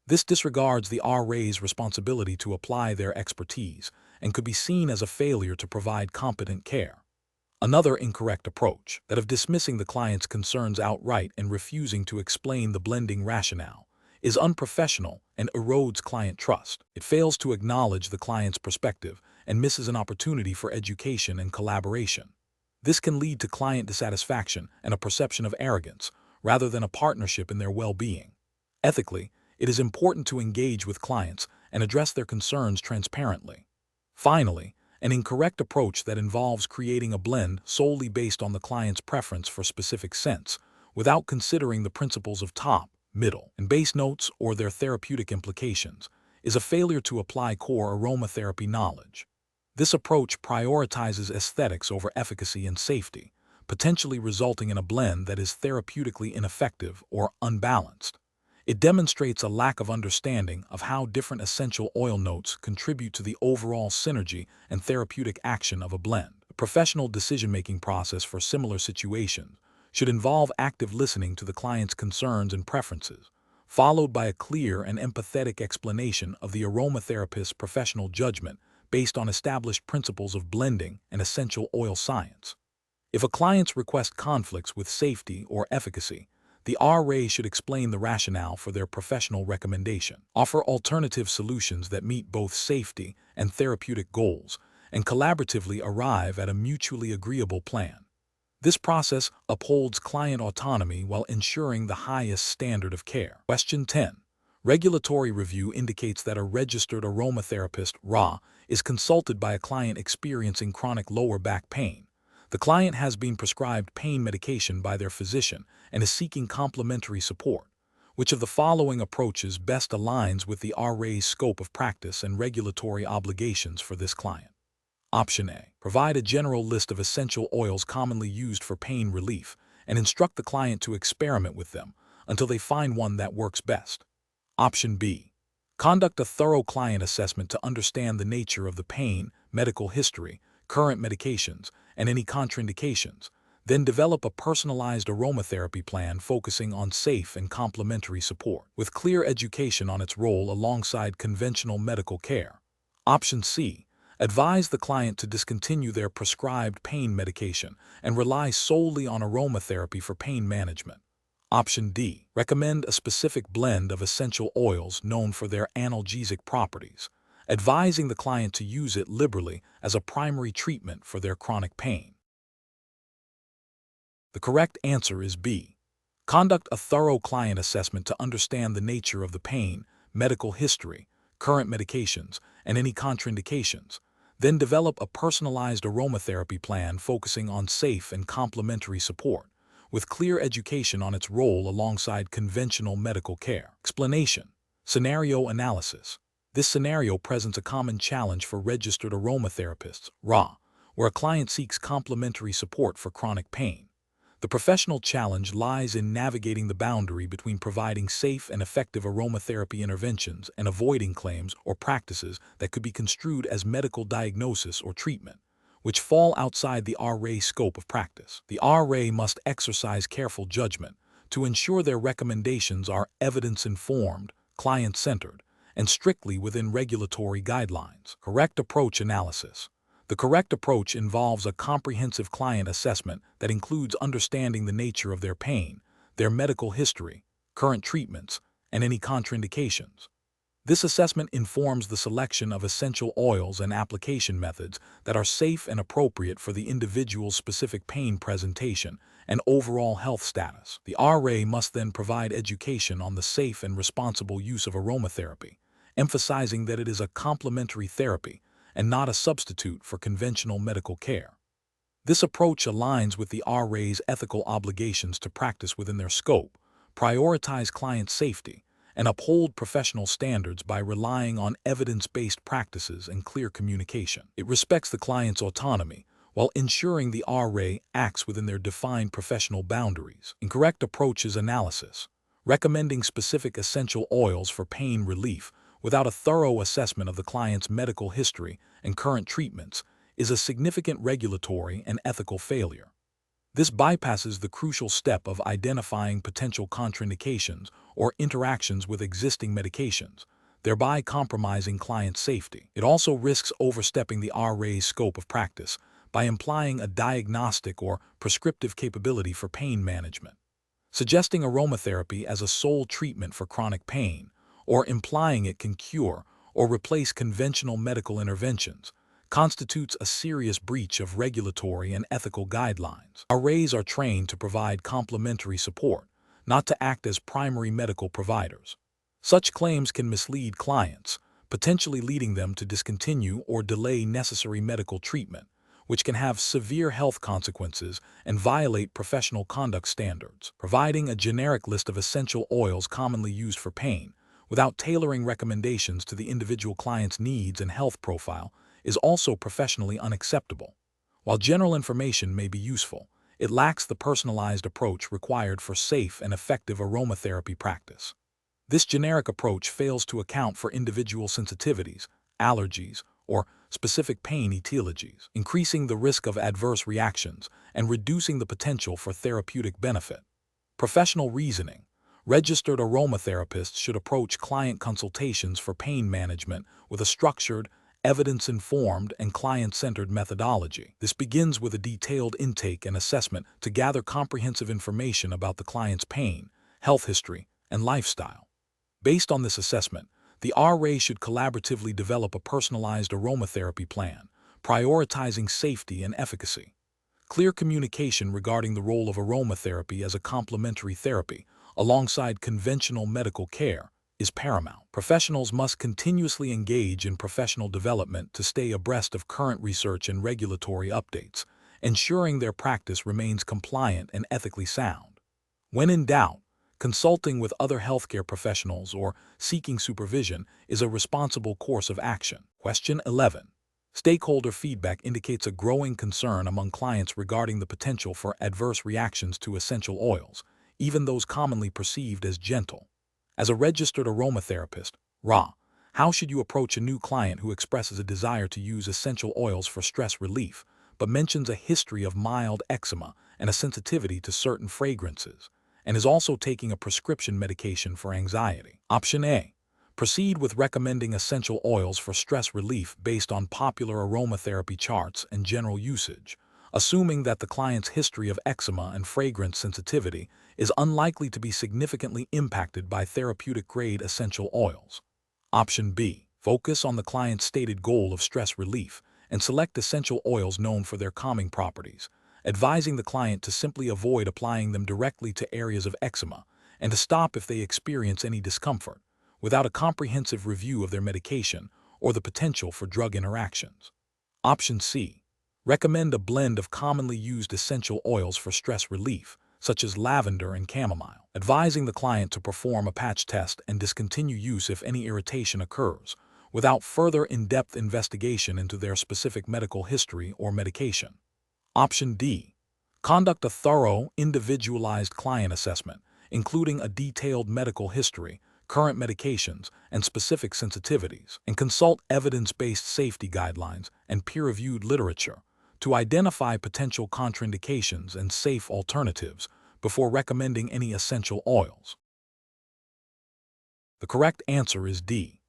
Speaker 1: This disregards the RA's responsibility to apply their expertise and could be seen as a failure to provide competent care. Another incorrect approach, that of dismissing the client's concerns outright and refusing to explain the blending rationale, is unprofessional and erodes client trust. It fails to acknowledge the client's perspective and misses an opportunity for education and collaboration. This can lead to client dissatisfaction and a perception of arrogance, rather than a partnership in their well-being. Ethically, it is important to engage with clients and address their concerns transparently. Finally, an incorrect approach that involves creating a blend solely based on the client's preference for specific scents, without considering the principles of top, middle, and base notes or their therapeutic implications, is a failure to apply core aromatherapy knowledge. This approach prioritizes aesthetics over efficacy and safety, potentially resulting in a blend that is therapeutically ineffective or unbalanced. It demonstrates a lack of understanding of how different essential oil notes contribute to the overall synergy and therapeutic action of a blend. The professional decision-making process for similar situations should involve active listening to the client's concerns and preferences, followed by a clear and empathetic explanation of the aromatherapist's professional judgment based on established principles of blending and essential oil science. If a client's request conflicts with safety or efficacy, the RA should explain the rationale for their professional recommendation, offer alternative solutions that meet both safety and therapeutic goals, and collaboratively arrive at a mutually agreeable plan. This process upholds client autonomy while ensuring the highest standard of care. Question 10. Regulatory review indicates that a registered aromatherapist (RA) is consulted by a client experiencing chronic lower back pain. The client has been prescribed pain medication by their physician and is seeking complementary support. Which of the following approaches best aligns with the RA's scope of practice and regulatory obligations for this client? Option A. Provide a general list of essential oils commonly used for pain relief and instruct the client to experiment with them until they find one that works best. Option B. Conduct a thorough client assessment to understand the nature of the pain, medical history, current medications, and any contraindications. Then develop a personalized aromatherapy plan focusing on safe and complementary support, with clear education on its role alongside conventional medical care. Option C. Advise the client to discontinue their prescribed pain medication and rely solely on aromatherapy for pain management. Option D. Recommend a specific blend of essential oils known for their analgesic properties, advising the client to use it liberally as a primary treatment for their chronic pain. The correct answer is B. Conduct a thorough client assessment to understand the nature of the pain, medical history, current medications, and any contraindications. Then develop a personalized aromatherapy plan focusing on safe and complementary support, with clear education on its role alongside conventional medical care. Explanation. Scenario analysis. This scenario presents a common challenge for registered aromatherapists (RA), where a client seeks complementary support for chronic pain. The professional challenge lies in navigating the boundary between providing safe and effective aromatherapy interventions and avoiding claims or practices that could be construed as medical diagnosis or treatment, which fall outside the RA scope of practice. The RA must exercise careful judgment to ensure their recommendations are evidence-informed, client-centered, and strictly within regulatory guidelines. Correct approach analysis. The correct approach involves a comprehensive client assessment that includes understanding the nature of their pain, their medical history, current treatments, and any contraindications. This assessment informs the selection of essential oils and application methods that are safe and appropriate for the individual's specific pain presentation and overall health status. The RA must then provide education on the safe and responsible use of aromatherapy, emphasizing that it is a complementary therapy and not a substitute for conventional medical care. This approach aligns with the RA's ethical obligations to practice within their scope, prioritize client safety, and uphold professional standards by relying on evidence-based practices and clear communication. It respects the client's autonomy while ensuring the RA acts within their defined professional boundaries. Incorrect approach is analysis. Recommending specific essential oils for pain relief without a thorough assessment of the client's medical history and current treatments is a significant regulatory and ethical failure. This bypasses the crucial step of identifying potential contraindications or interactions with existing medications, thereby compromising client safety. It also risks overstepping the RA's scope of practice by implying a diagnostic or prescriptive capability for pain management. Suggesting aromatherapy as a sole treatment for chronic pain, or implying it can cure or replace conventional medical interventions, constitutes a serious breach of regulatory and ethical guidelines. RAs are trained to provide complementary support, not to act as primary medical providers. Such claims can mislead clients, potentially leading them to discontinue or delay necessary medical treatment, which can have severe health consequences and violate professional conduct standards. Providing a generic list of essential oils commonly used for pain, without tailoring recommendations to the individual client's needs and health profile, is also professionally unacceptable. While general information may be useful, it lacks the personalized approach required for safe and effective aromatherapy practice. This generic approach fails to account for individual sensitivities, allergies, or specific pain etiologies, increasing the risk of adverse reactions and reducing the potential for therapeutic benefit. Professional reasoning. Registered aromatherapists should approach client consultations for pain management with a structured, evidence-informed, and client-centered methodology. This begins with a detailed intake and assessment to gather comprehensive information about the client's pain, health history, and lifestyle. Based on this assessment, the RA should collaboratively develop a personalized aromatherapy plan, prioritizing safety and efficacy. Clear communication regarding the role of aromatherapy as a complementary therapy, alongside conventional medical care, is paramount. Professionals must continuously engage in professional development to stay abreast of current research and regulatory updates, ensuring their practice remains compliant and ethically sound. When in doubt, consulting with other healthcare professionals or seeking supervision is a responsible course of action. Question 11. Stakeholder feedback indicates a growing concern among clients regarding the potential for adverse reactions to essential oils, even those commonly perceived as gentle. As a registered aromatherapist, how should you approach a new client who expresses a desire to use essential oils for stress relief, but mentions a history of mild eczema and a sensitivity to certain fragrances, and is also taking a prescription medication for anxiety? Option A. Proceed with recommending essential oils for stress relief based on popular aromatherapy charts and general usage, assuming that the client's history of eczema and fragrance sensitivity is unlikely to be significantly impacted by therapeutic-grade essential oils. Option B. Focus on the client's stated goal of stress relief and select essential oils known for their calming properties, advising the client to simply avoid applying them directly to areas of eczema and to stop if they experience any discomfort, without a comprehensive review of their medication or the potential for drug interactions. Option C. Recommend a blend of commonly used essential oils for stress relief, such as lavender and chamomile, advising the client to perform a patch test and discontinue use if any irritation occurs, without further in-depth investigation into their specific medical history or medication. Option D. Conduct a thorough, individualized client assessment, including a detailed medical history, current medications, and specific sensitivities, and consult evidence-based safety guidelines and peer-reviewed literature to identify potential contraindications and safe alternatives before recommending any essential oils. The correct answer is D.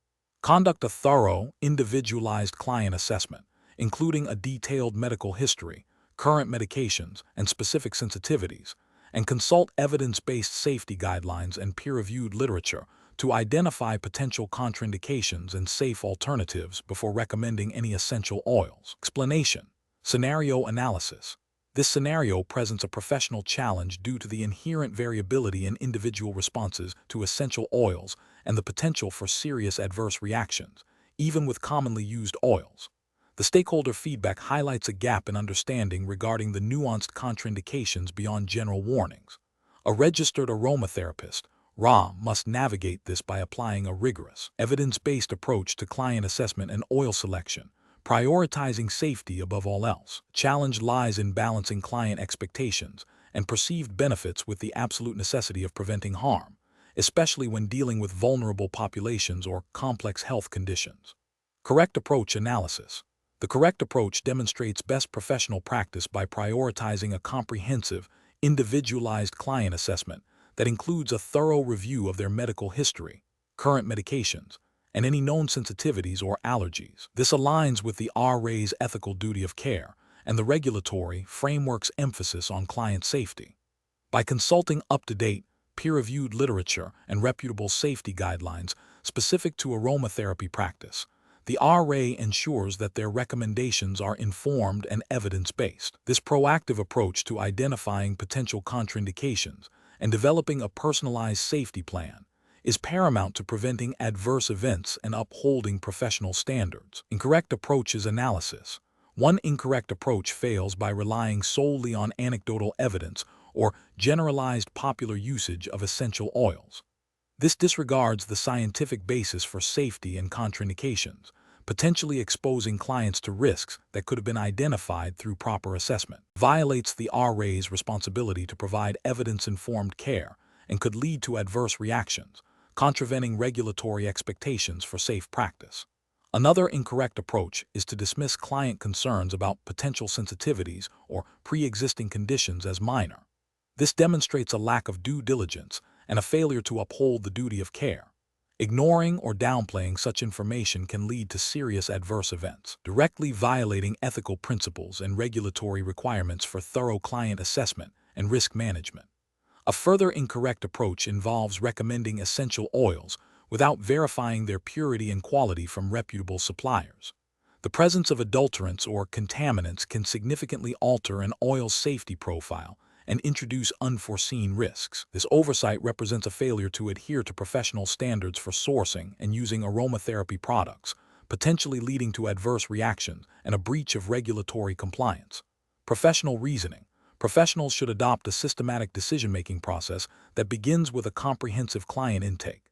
Speaker 1: Conduct a thorough, individualized client assessment, including a detailed medical history, current medications, and specific sensitivities, and consult evidence-based safety guidelines and peer-reviewed literature to identify potential contraindications and safe alternatives before recommending any essential oils. Explanation. Scenario analysis. This scenario presents a professional challenge due to the inherent variability in individual responses to essential oils and the potential for serious adverse reactions, even with commonly used oils. The stakeholder feedback highlights a gap in understanding regarding the nuanced contraindications beyond general warnings. A registered aromatherapist, must navigate this by applying a rigorous, evidence-based approach to client assessment and oil selection, prioritizing safety above all else. Challenge lies in balancing client expectations and perceived benefits with the absolute necessity of preventing harm, especially when dealing with vulnerable populations or complex health conditions. Correct approach analysis. The correct approach demonstrates best professional practice by prioritizing a comprehensive, individualized client assessment that includes a thorough review of their medical history, current medications, and any known sensitivities or allergies. This aligns with the RA's ethical duty of care and the regulatory framework's emphasis on client safety. By consulting up-to-date, peer-reviewed literature and reputable safety guidelines specific to aromatherapy practice, the RA ensures that their recommendations are informed and evidence-based. This proactive approach to identifying potential contraindications and developing a personalized safety plan is paramount to preventing adverse events and upholding professional standards. Incorrect approaches analysis. One incorrect approach fails by relying solely on anecdotal evidence or generalized popular usage of essential oils. This disregards the scientific basis for safety and contraindications, potentially exposing clients to risks that could have been identified through proper assessment. Violates the RA's responsibility to provide evidence-informed care and could lead to adverse reactions, contravening regulatory expectations for safe practice. Another incorrect approach is to dismiss client concerns about potential sensitivities or pre-existing conditions as minor. This demonstrates a lack of due diligence and a failure to uphold the duty of care. Ignoring or downplaying such information can lead to serious adverse events, directly violating ethical principles and regulatory requirements for thorough client assessment and risk management. A further incorrect approach involves recommending essential oils without verifying their purity and quality from reputable suppliers. The presence of adulterants or contaminants can significantly alter an oil's safety profile and introduce unforeseen risks. This oversight represents a failure to adhere to professional standards for sourcing and using aromatherapy products, potentially leading to adverse reactions and a breach of regulatory compliance. Professional reasoning. Professionals should adopt a systematic decision-making process that begins with a comprehensive client intake.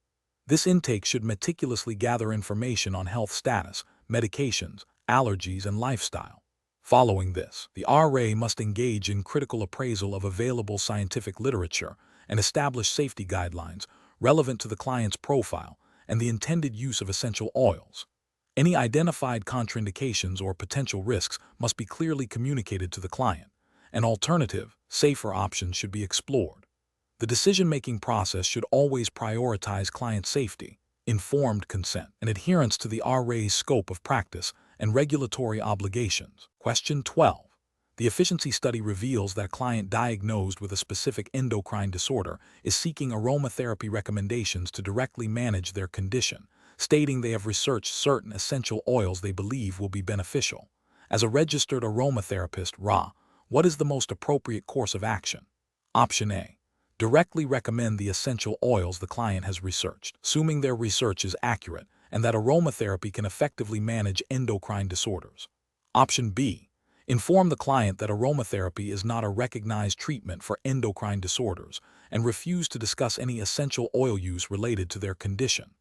Speaker 1: This intake should meticulously gather information on health status, medications, allergies, and lifestyle. Following this, the RA must engage in critical appraisal of available scientific literature and establish safety guidelines relevant to the client's profile and the intended use of essential oils. Any identified contraindications or potential risks must be clearly communicated to the client. An alternative, safer option should be explored. The decision-making process should always prioritize client safety, informed consent, and adherence to the RA's scope of practice and regulatory obligations. Question 12. The efficiency study reveals that a client diagnosed with a specific endocrine disorder is seeking aromatherapy recommendations to directly manage their condition, stating they have researched certain essential oils they believe will be beneficial. As a registered aromatherapist, what is the most appropriate course of action? Option A. Directly recommend the essential oils the client has researched, assuming their research is accurate and that aromatherapy can effectively manage endocrine disorders. Option B. Inform the client that aromatherapy is not a recognized treatment for endocrine disorders and refuse to discuss any essential oil use related to their condition.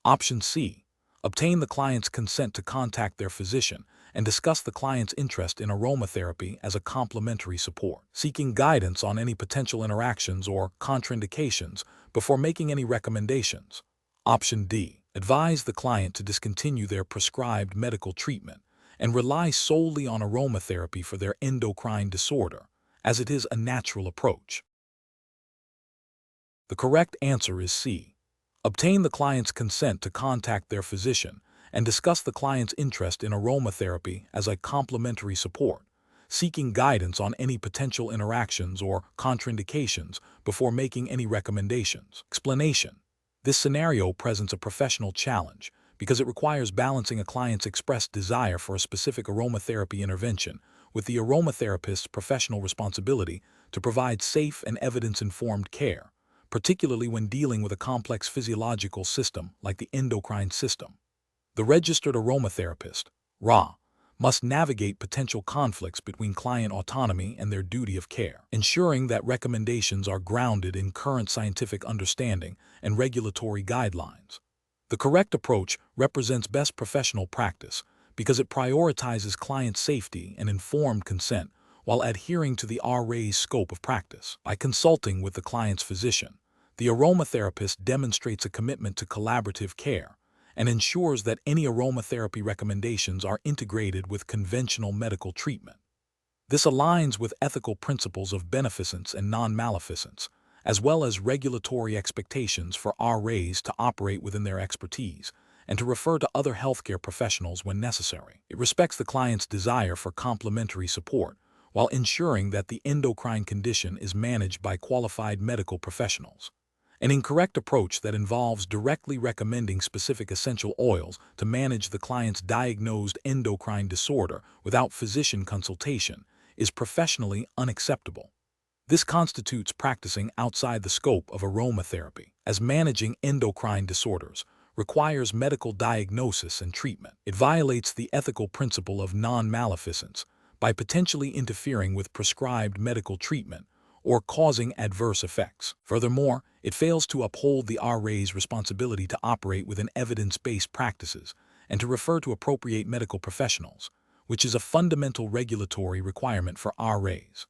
Speaker 1: Option C. Obtain the client's consent to contact their physician and discuss the client's interest in aromatherapy as a complementary support, seeking guidance on any potential interactions or contraindications before making any recommendations. Option D. Advise the client to discontinue their prescribed medical treatment and rely solely on aromatherapy for their endocrine disorder, as it is a natural approach. The correct answer is C. Obtain the client's consent to contact their physician and discuss the client's interest in aromatherapy as a complementary support, seeking guidance on any potential interactions or contraindications before making any recommendations. Explanation. This scenario presents a professional challenge because it requires balancing a client's expressed desire for a specific aromatherapy intervention with the aromatherapist's professional responsibility to provide safe and evidence-informed care, particularly when dealing with a complex physiological system like the endocrine system. The registered aromatherapist, must navigate potential conflicts between client autonomy and their duty of care, ensuring that recommendations are grounded in current scientific understanding and regulatory guidelines. The correct approach represents best professional practice because it prioritizes client safety and informed consent while adhering to the RA's scope of practice. By consulting with the client's physician, the aromatherapist demonstrates a commitment to collaborative care and ensures that any aromatherapy recommendations are integrated with conventional medical treatment. This aligns with ethical principles of beneficence and non-maleficence, as well as regulatory expectations for RAs to operate within their expertise and to refer to other healthcare professionals when necessary. It respects the client's desire for complementary support, while ensuring that the endocrine condition is managed by qualified medical professionals. An incorrect approach that involves directly recommending specific essential oils to manage the client's diagnosed endocrine disorder without physician consultation is professionally unacceptable. This constitutes practicing outside the scope of aromatherapy, as managing endocrine disorders requires medical diagnosis and treatment. It violates the ethical principle of non-maleficence by potentially interfering with prescribed medical treatment or causing adverse effects. Furthermore, it fails to uphold the RA's responsibility to operate within evidence-based practices and to refer to appropriate medical professionals, which is a fundamental regulatory requirement for RAs.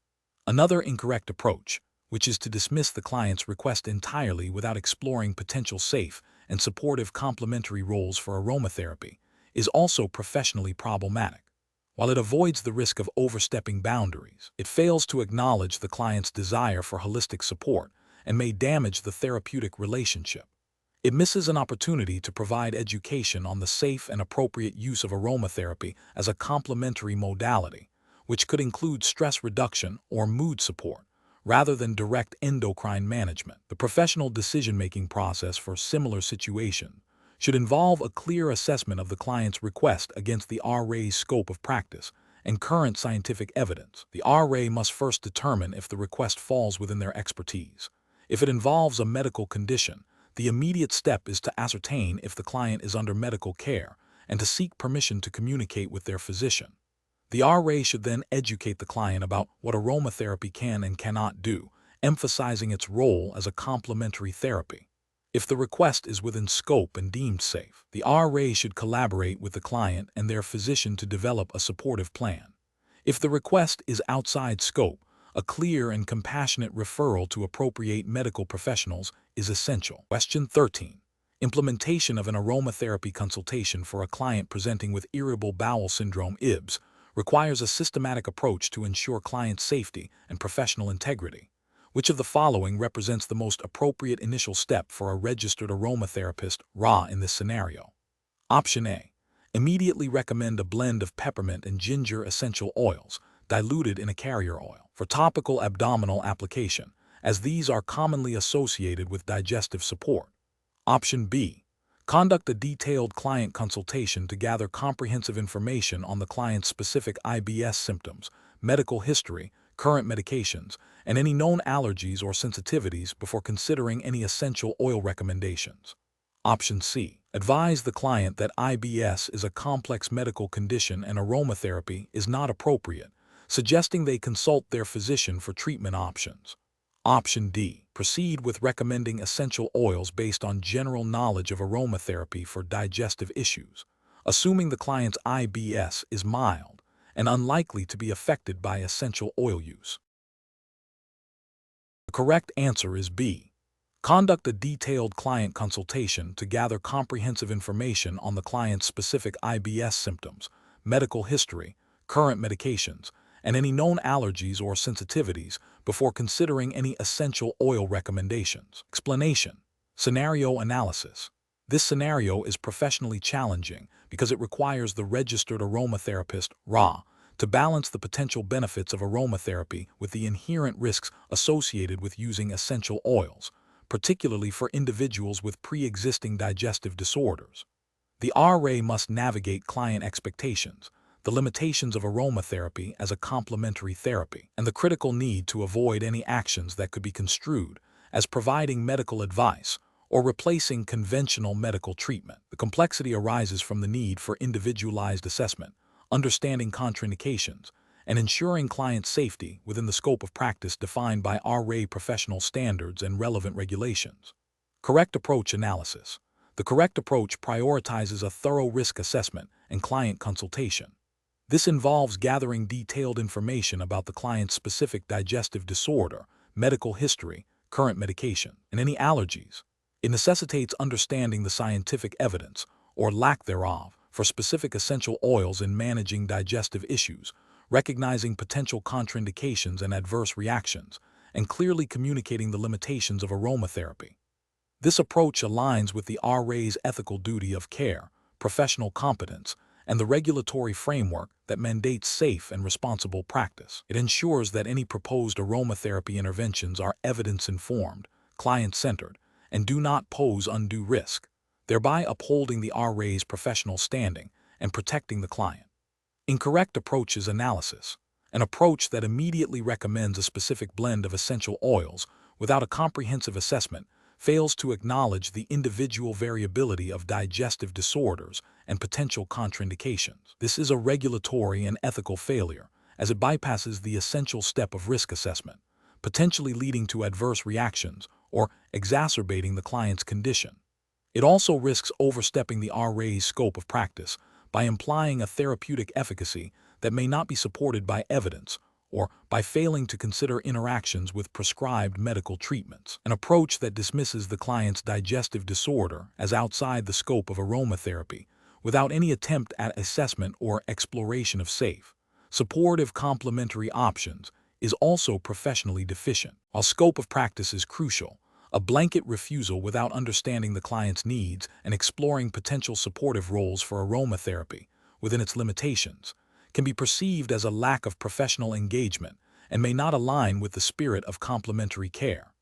Speaker 1: Another incorrect approach, which is to dismiss the client's request entirely without exploring potential safe and supportive complementary roles for aromatherapy, is also professionally problematic. While it avoids the risk of overstepping boundaries, it fails to acknowledge the client's desire for holistic support and may damage the therapeutic relationship. It misses an opportunity to provide education on the safe and appropriate use of aromatherapy as a complementary modality, which could include stress reduction or mood support, rather than direct endocrine management. The professional decision-making process for similar situations should involve a clear assessment of the client's request against the RA's scope of practice and current scientific evidence. The RA must first determine if the request falls within their expertise. If it involves a medical condition, the immediate step is to ascertain if the client is under medical care and to seek permission to communicate with their physician. The RA should then educate the client about what aromatherapy can and cannot do, emphasizing its role as a complementary therapy. If the request is within scope and deemed safe, the RA should collaborate with the client and their physician to develop a supportive plan. If the request is outside scope, a clear and compassionate referral to appropriate medical professionals is essential. Question 13. Implementation of an aromatherapy consultation for a client presenting with irritable bowel syndrome (IBS) requires a systematic approach to ensure client safety and professional integrity. Which of the following represents the most appropriate initial step for a registered aromatherapist (RA) in this scenario? Option A. Immediately recommend a blend of peppermint and ginger essential oils, diluted in a carrier oil, for topical abdominal application, as these are commonly associated with digestive support. Option B. Conduct a detailed client consultation to gather comprehensive information on the client's specific IBS symptoms, medical history, current medications, and any known allergies or sensitivities before considering any essential oil recommendations. Option C. Advise the client that IBS is a complex medical condition and aromatherapy is not appropriate, suggesting they consult their physician for treatment options. Option D. Proceed with recommending essential oils based on general knowledge of aromatherapy for digestive issues, assuming the client's IBS is mild and unlikely to be affected by essential oil use. The correct answer is B. Conduct a detailed client consultation to gather comprehensive information on the client's specific IBS symptoms, medical history, current medications, and any known allergies or sensitivities before considering any essential oil recommendations. Explanation. Scenario analysis. This scenario is professionally challenging because it requires the registered aromatherapist (RA) to balance the potential benefits of aromatherapy with the inherent risks associated with using essential oils, particularly for individuals with pre-existing digestive disorders. The RA must navigate client expectations, the limitations of aromatherapy as a complementary therapy, and the critical need to avoid any actions that could be construed as providing medical advice or replacing conventional medical treatment. The complexity arises from the need for individualized assessment, understanding contraindications, and ensuring client safety within the scope of practice defined by RA professional standards and relevant regulations. Correct approach analysis. The correct approach prioritizes a thorough risk assessment and client consultation. This involves gathering detailed information about the client's specific digestive disorder, medical history, current medication, and any allergies. It necessitates understanding the scientific evidence, or lack thereof, for specific essential oils in managing digestive issues, recognizing potential contraindications and adverse reactions, and clearly communicating the limitations of aromatherapy. This approach aligns with the RA's ethical duty of care, professional competence, and the regulatory framework that mandates safe and responsible practice. It ensures that any proposed aromatherapy interventions are evidence-informed, client-centered, and do not pose undue risk, thereby upholding the RA's professional standing and protecting the client. Incorrect approach is analysis, an approach that immediately recommends a specific blend of essential oils without a comprehensive assessment fails to acknowledge the individual variability of digestive disorders and potential contraindications. This is a regulatory and ethical failure, as it bypasses the essential step of risk assessment, potentially leading to adverse reactions or exacerbating the client's condition. It also risks overstepping the RA's scope of practice by implying a therapeutic efficacy that may not be supported by evidence, or by failing to consider interactions with prescribed medical treatments, an approach that dismisses the client's digestive disorder as outside the scope of aromatherapy, without any attempt at assessment or exploration of safe, supportive complementary options, is also professionally deficient. While scope of practice is crucial, a blanket refusal without understanding the client's needs and exploring potential supportive roles for aromatherapy within its limitations can be perceived as a lack of professional engagement and may not align with the spirit of complementary care.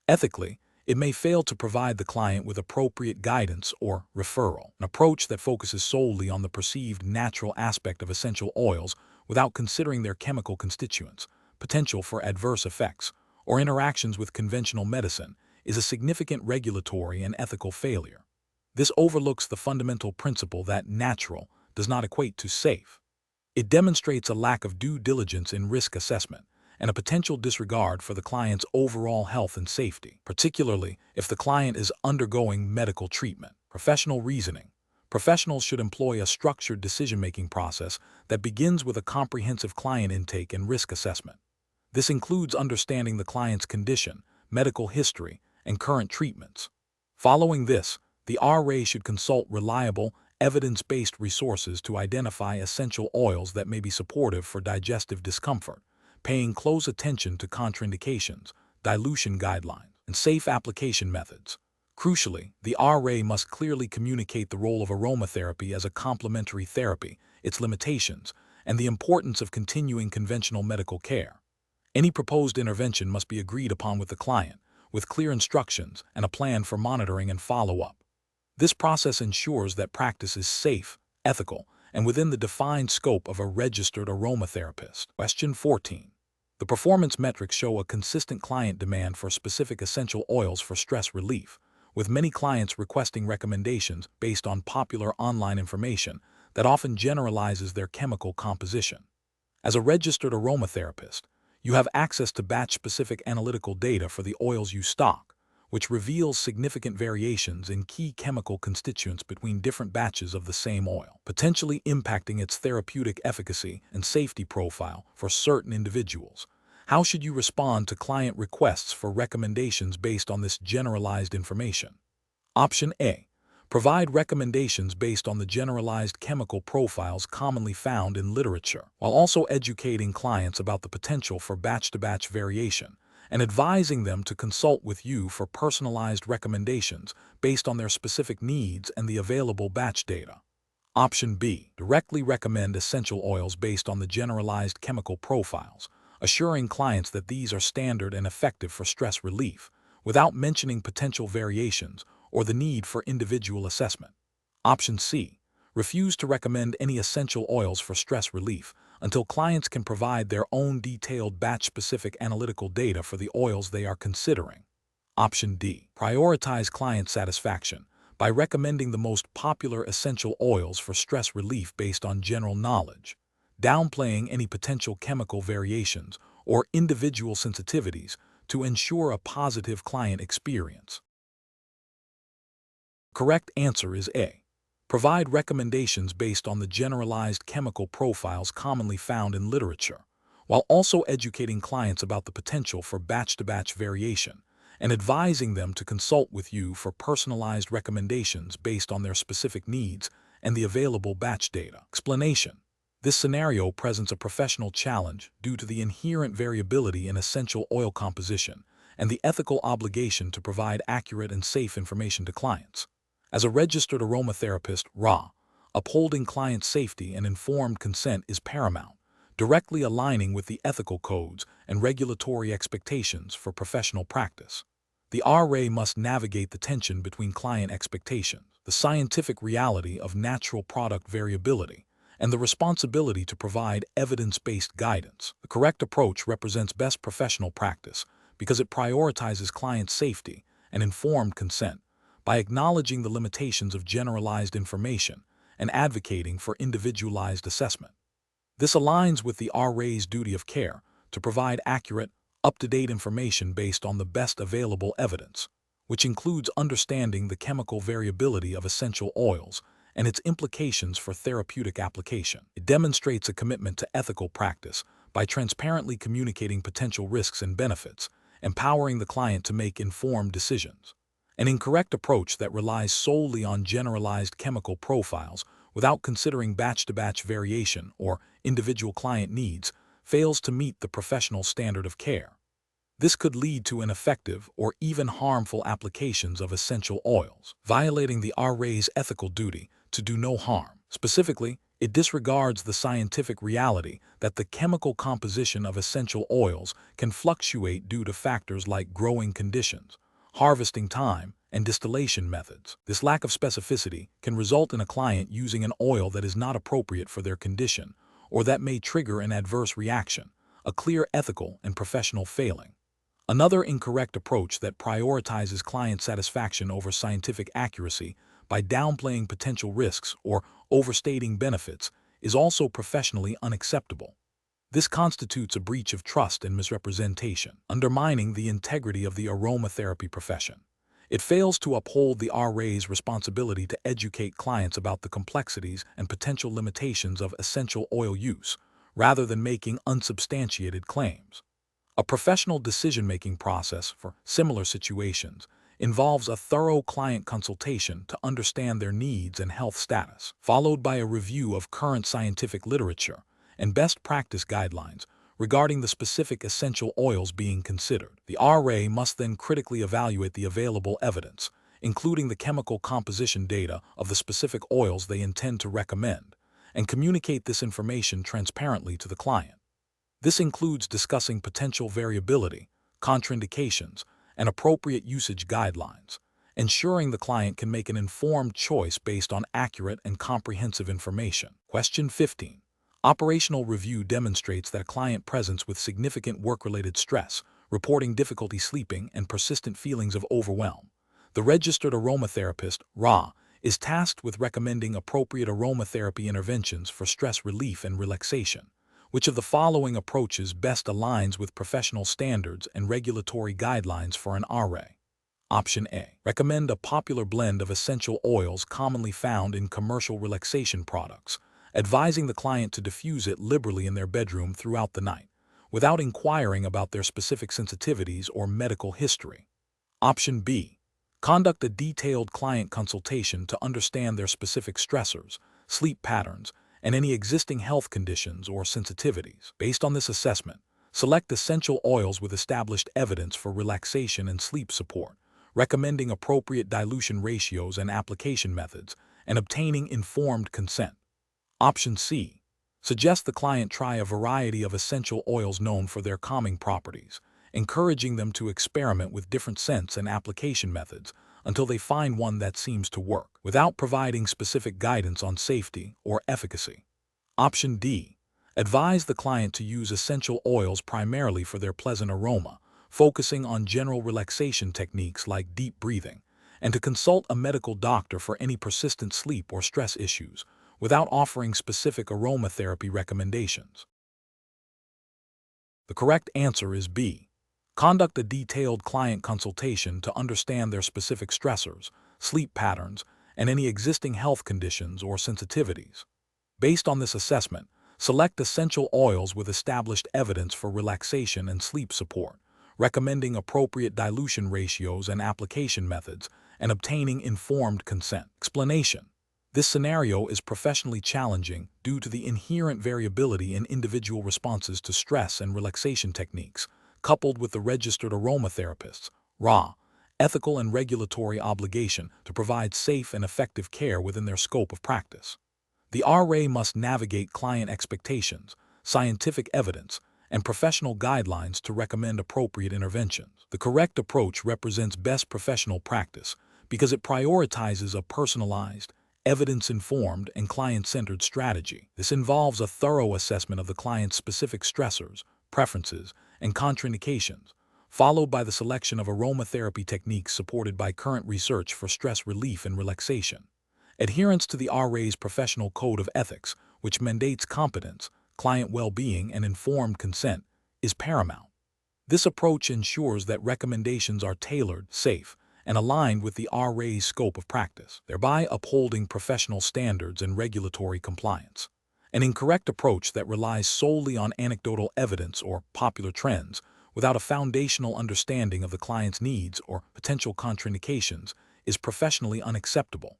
Speaker 1: Ethically, it may fail to provide the client with appropriate guidance or referral, an approach that focuses solely on the perceived natural aspect of essential oils without considering their chemical constituents, potential for adverse effects, or interactions with conventional medicine is a significant regulatory and ethical failure. This overlooks the fundamental principle that natural does not equate to safe. It demonstrates a lack of due diligence in risk assessment and a potential disregard for the client's overall health and safety, particularly if the client is undergoing medical treatment. Professional reasoning. Professionals should employ a structured decision-making process that begins with a comprehensive client intake and risk assessment. This includes understanding the client's condition, medical history, and current treatments. Following this, the RA should consult reliable, evidence-based resources to identify essential oils that may be supportive for digestive discomfort, paying close attention to contraindications, dilution guidelines, and safe application methods. Crucially, the RA must clearly communicate the role of aromatherapy as a complementary therapy, its limitations, and the importance of continuing conventional medical care. Any proposed intervention must be agreed upon with the client, with clear instructions and a plan for monitoring and follow-up. This process ensures that practice is safe, ethical, and within the defined scope of a registered aromatherapist. Question 14. The performance metrics show a consistent client demand for specific essential oils for stress relief, with many clients requesting recommendations based on popular online information that often generalizes their chemical composition. As a registered aromatherapist, you have access to batch-specific analytical data for the oils you stock, which reveals significant variations in key chemical constituents between different batches of the same oil, potentially impacting its therapeutic efficacy and safety profile for certain individuals. How should you respond to client requests for recommendations based on this generalized information? Option A. Provide recommendations based on the generalized chemical profiles commonly found in literature, while also educating clients about the potential for batch-to-batch variation and advising them to consult with you for personalized recommendations based on their specific needs and the available batch data. Option B. Directly recommend essential oils based on the generalized chemical profiles, assuring clients that these are standard and effective for stress relief, without mentioning potential variations or the need for individual assessment. Option C. Refuse to recommend any essential oils for stress relief until clients can provide their own detailed batch-specific analytical data for the oils they are considering. Option D. Prioritize client satisfaction by recommending the most popular essential oils for stress relief based on general knowledge, downplaying any potential chemical variations or individual sensitivities to ensure a positive client experience. Correct answer is A. Provide recommendations based on the generalized chemical profiles commonly found in literature, while also educating clients about the potential for batch-to-batch variation and advising them to consult with you for personalized recommendations based on their specific needs and the available batch data. Explanation. This scenario presents a professional challenge due to the inherent variability in essential oil composition and the ethical obligation to provide accurate and safe information to clients. As a registered aromatherapist, upholding client safety and informed consent is paramount, directly aligning with the ethical codes and regulatory expectations for professional practice. The RA must navigate the tension between client expectations, the scientific reality of natural product variability, and the responsibility to provide evidence-based guidance. The correct approach represents best professional practice because it prioritizes client safety and informed consent by acknowledging the limitations of generalized information and advocating for individualized assessment. This aligns with the RA's duty of care to provide accurate, up-to-date information based on the best available evidence, which includes understanding the chemical variability of essential oils and its implications for therapeutic application. It demonstrates a commitment to ethical practice by transparently communicating potential risks and benefits, empowering the client to make informed decisions. An incorrect approach that relies solely on generalized chemical profiles without considering batch-to-batch variation or individual client needs fails to meet the professional standard of care. This could lead to ineffective or even harmful applications of essential oils, violating the RA's ethical duty to do no harm. Specifically, it disregards the scientific reality that the chemical composition of essential oils can fluctuate due to factors like growing conditions, harvesting time, and distillation methods. This lack of specificity can result in a client using an oil that is not appropriate for their condition or that may trigger an adverse reaction, a clear ethical and professional failing. Another incorrect approach that prioritizes client satisfaction over scientific accuracy by downplaying potential risks or overstating benefits is also professionally unacceptable. This constitutes a breach of trust and misrepresentation, undermining the integrity of the aromatherapy profession. It fails to uphold the RA's responsibility to educate clients about the complexities and potential limitations of essential oil use, rather than making unsubstantiated claims. A professional decision-making process for similar situations involves a thorough client consultation to understand their needs and health status, followed by a review of current scientific literature and best practice guidelines regarding the specific essential oils being considered. The RA must then critically evaluate the available evidence, including the chemical composition data of the specific oils they intend to recommend, and communicate this information transparently to the client. This includes discussing potential variability, contraindications, and appropriate usage guidelines, ensuring the client can make an informed choice based on accurate and comprehensive information. Question 15. Operational review demonstrates that a client presents with significant work-related stress, reporting difficulty sleeping and persistent feelings of overwhelm. The registered aromatherapist, is tasked with recommending appropriate aromatherapy interventions for stress relief and relaxation. Which of the following approaches best aligns with professional standards and regulatory guidelines for an RA? Option A. Recommend a popular blend of essential oils commonly found in commercial relaxation products, advising the client to diffuse it liberally in their bedroom throughout the night, without inquiring about their specific sensitivities or medical history. Option B. Conduct a detailed client consultation to understand their specific stressors, sleep patterns, and any existing health conditions or sensitivities. Based on this assessment, select essential oils with established evidence for relaxation and sleep support, recommending appropriate dilution ratios and application methods, and obtaining informed consent. Option C. Suggest the client try a variety of essential oils known for their calming properties, encouraging them to experiment with different scents and application methods until they find one that seems to work, without providing specific guidance on safety or efficacy. Option D. Advise the client to use essential oils primarily for their pleasant aroma, focusing on general relaxation techniques like deep breathing, and to consult a medical doctor for any persistent sleep or stress issues, without offering specific aromatherapy recommendations. The correct answer is B. Conduct a detailed client consultation to understand their specific stressors, sleep patterns, and any existing health conditions or sensitivities. Based on this assessment, select essential oils with established evidence for relaxation and sleep support, recommending appropriate dilution ratios and application methods, and obtaining informed consent. Explanation. This scenario is professionally challenging due to the inherent variability in individual responses to stress and relaxation techniques, coupled with the registered aromatherapist's RA ethical and regulatory obligation to provide safe and effective care within their scope of practice. The RA must navigate client expectations, scientific evidence, and professional guidelines to recommend appropriate interventions. The correct approach represents best professional practice because it prioritizes a personalized, evidence-informed, and client-centered strategy. This involves a thorough assessment of the client's specific stressors, preferences, and contraindications, followed by the selection of aromatherapy techniques supported by current research for stress relief and relaxation. Adherence to the RA's professional code of ethics, which mandates competence, client well-being, and informed consent, is paramount. This approach ensures that recommendations are tailored, safe, and aligned with the RA's scope of practice, thereby upholding professional standards and regulatory compliance. An incorrect approach that relies solely on anecdotal evidence or popular trends without a foundational understanding of the client's needs or potential contraindications is professionally unacceptable.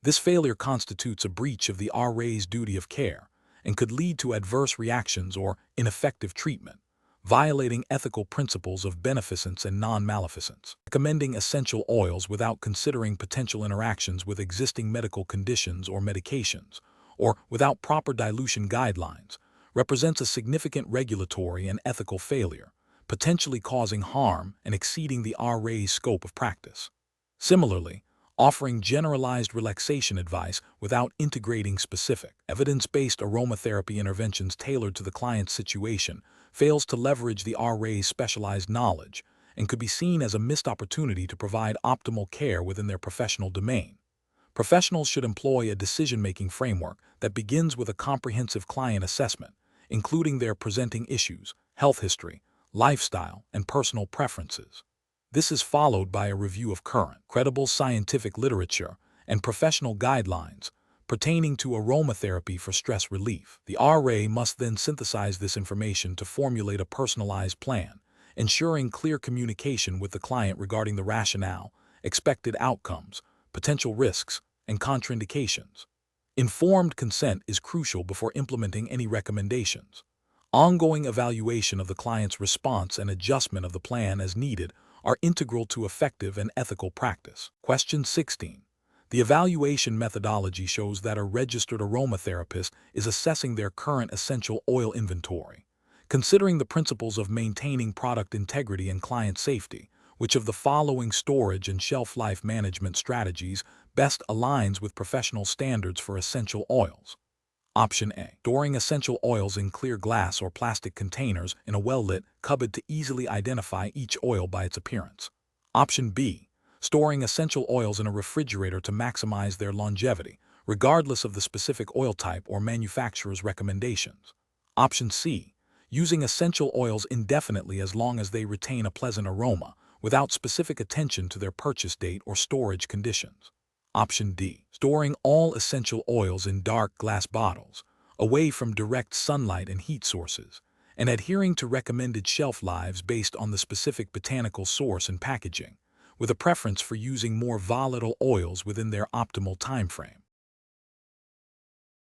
Speaker 1: This failure constitutes a breach of the RA's duty of care and could lead to adverse reactions or ineffective treatment, violating ethical principles of beneficence and non-maleficence. Recommending essential oils without considering potential interactions with existing medical conditions or medications, or without proper dilution guidelines, represents a significant regulatory and ethical failure, potentially causing harm and exceeding the RA's scope of practice. Similarly, offering generalized relaxation advice without integrating specific, evidence-based aromatherapy interventions tailored to the client's situation fails to leverage the RA's specialized knowledge and could be seen as a missed opportunity to provide optimal care within their professional domain. Professionals should employ a decision-making framework that begins with a comprehensive client assessment, including their presenting issues, health history, lifestyle, and personal preferences. This is followed by a review of current, credible scientific literature and professional guidelines pertaining to aromatherapy for stress relief. The RA must then synthesize this information to formulate a personalized plan, ensuring clear communication with the client regarding the rationale, expected outcomes, potential risks, and contraindications. Informed consent is crucial before implementing any recommendations. Ongoing evaluation of the client's response and adjustment of the plan as needed are integral to effective and ethical practice. Question 16. The evaluation methodology shows that a registered aromatherapist is assessing their current essential oil inventory. Considering the principles of maintaining product integrity and client safety, which of the following storage and shelf life management strategies best aligns with professional standards for essential oils? Option A. Storing essential oils in clear glass or plastic containers in a well-lit cupboard to easily identify each oil by its appearance. Option B. Storing essential oils in a refrigerator to maximize their longevity, regardless of the specific oil type or manufacturer's recommendations. Option C. Using essential oils indefinitely as long as they retain a pleasant aroma, without specific attention to their purchase date or storage conditions. Option D. Storing all essential oils in dark glass bottles, away from direct sunlight and heat sources, and adhering to recommended shelf lives based on the specific botanical source and packaging, with a preference for using more volatile oils within their optimal time frame.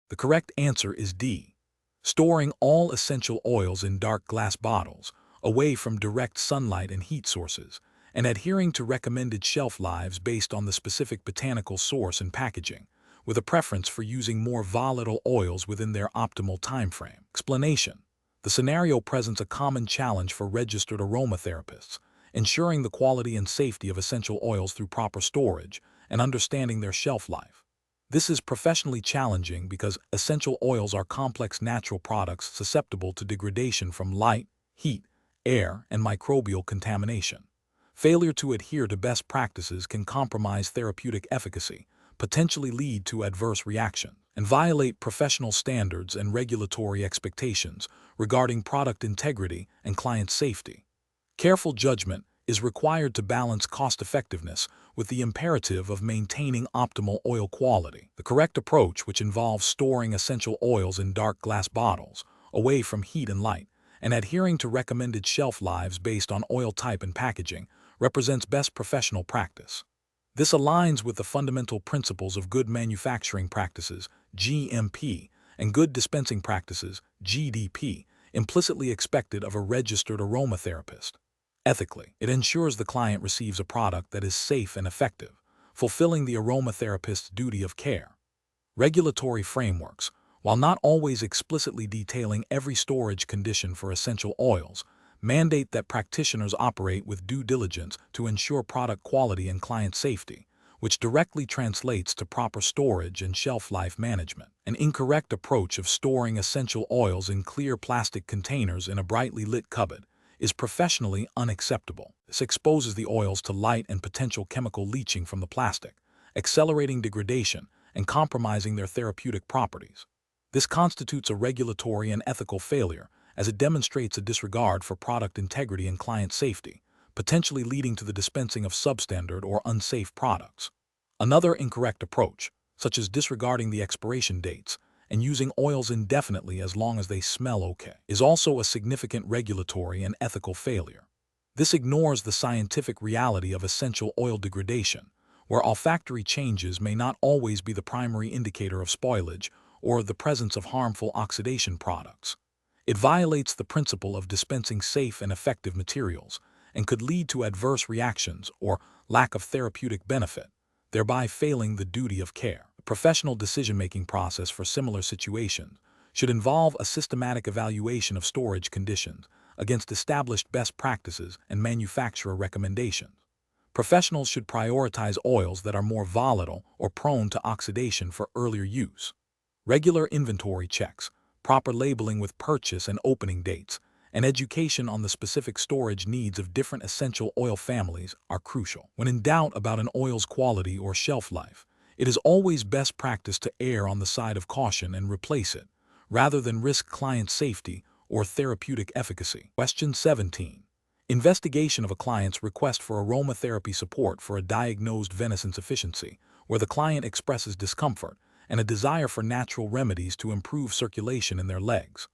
Speaker 1: The correct answer is D. Storing all essential oils in dark glass bottles, away from direct sunlight and heat sources, and adhering to recommended shelf lives based on the specific botanical source and packaging, with a preference for using more volatile oils within their optimal time frame. Explanation. The scenario presents a common challenge for registered aromatherapists, ensuring the quality and safety of essential oils through proper storage and understanding their shelf life. This is professionally challenging because essential oils are complex natural products susceptible to degradation from light, heat, air, and microbial contamination. Failure to adhere to best practices can compromise therapeutic efficacy, potentially lead to adverse reactions, and violate professional standards and regulatory expectations regarding product integrity and client safety. Careful judgment is required to balance cost-effectiveness with the imperative of maintaining optimal oil quality. The correct approach, which involves storing essential oils in dark glass bottles, away from heat and light, and adhering to recommended shelf lives based on oil type and packaging represents best professional practice. This aligns with the fundamental principles of good manufacturing practices, GMP, and good dispensing practices, GDP, implicitly expected of a registered aromatherapist. Ethically, it ensures the client receives a product that is safe and effective, fulfilling the aromatherapist's duty of care. Regulatory frameworks, while not always explicitly detailing every storage condition for essential oils, mandate that practitioners operate with due diligence to ensure product quality and client safety, which directly translates to proper storage and shelf life management. An incorrect approach of storing essential oils in clear plastic containers in a brightly lit cupboard is professionally unacceptable. This exposes the oils to light and potential chemical leaching from the plastic, accelerating degradation and compromising their therapeutic properties. This constitutes a regulatory and ethical failure, as it demonstrates a disregard for product integrity and client safety, potentially leading to the dispensing of substandard or unsafe products. Another incorrect approach, such as disregarding the expiration dates and using oils indefinitely as long as they smell okay, is also a significant regulatory and ethical failure. This ignores the scientific reality of essential oil degradation, where olfactory changes may not always be the primary indicator of spoilage or the presence of harmful oxidation products. It violates the principle of dispensing safe and effective materials and could lead to adverse reactions or lack of therapeutic benefit, thereby failing the duty of care. The professional decision-making process for similar situations should involve a systematic evaluation of storage conditions against established best practices and manufacturer recommendations. Professionals should prioritize oils that are more volatile or prone to oxidation for earlier use. Regular inventory checks, proper labeling with purchase and opening dates, and education on the specific storage needs of different essential oil families are crucial. When in doubt about an oil's quality or shelf life, it is always best practice to err on the side of caution and replace it, rather than risk client safety or therapeutic efficacy. Question 17. Investigation of a client's request for aromatherapy support for a diagnosed venous insufficiency, where the client expresses discomfort and a desire for natural remedies to improve circulation in their legs.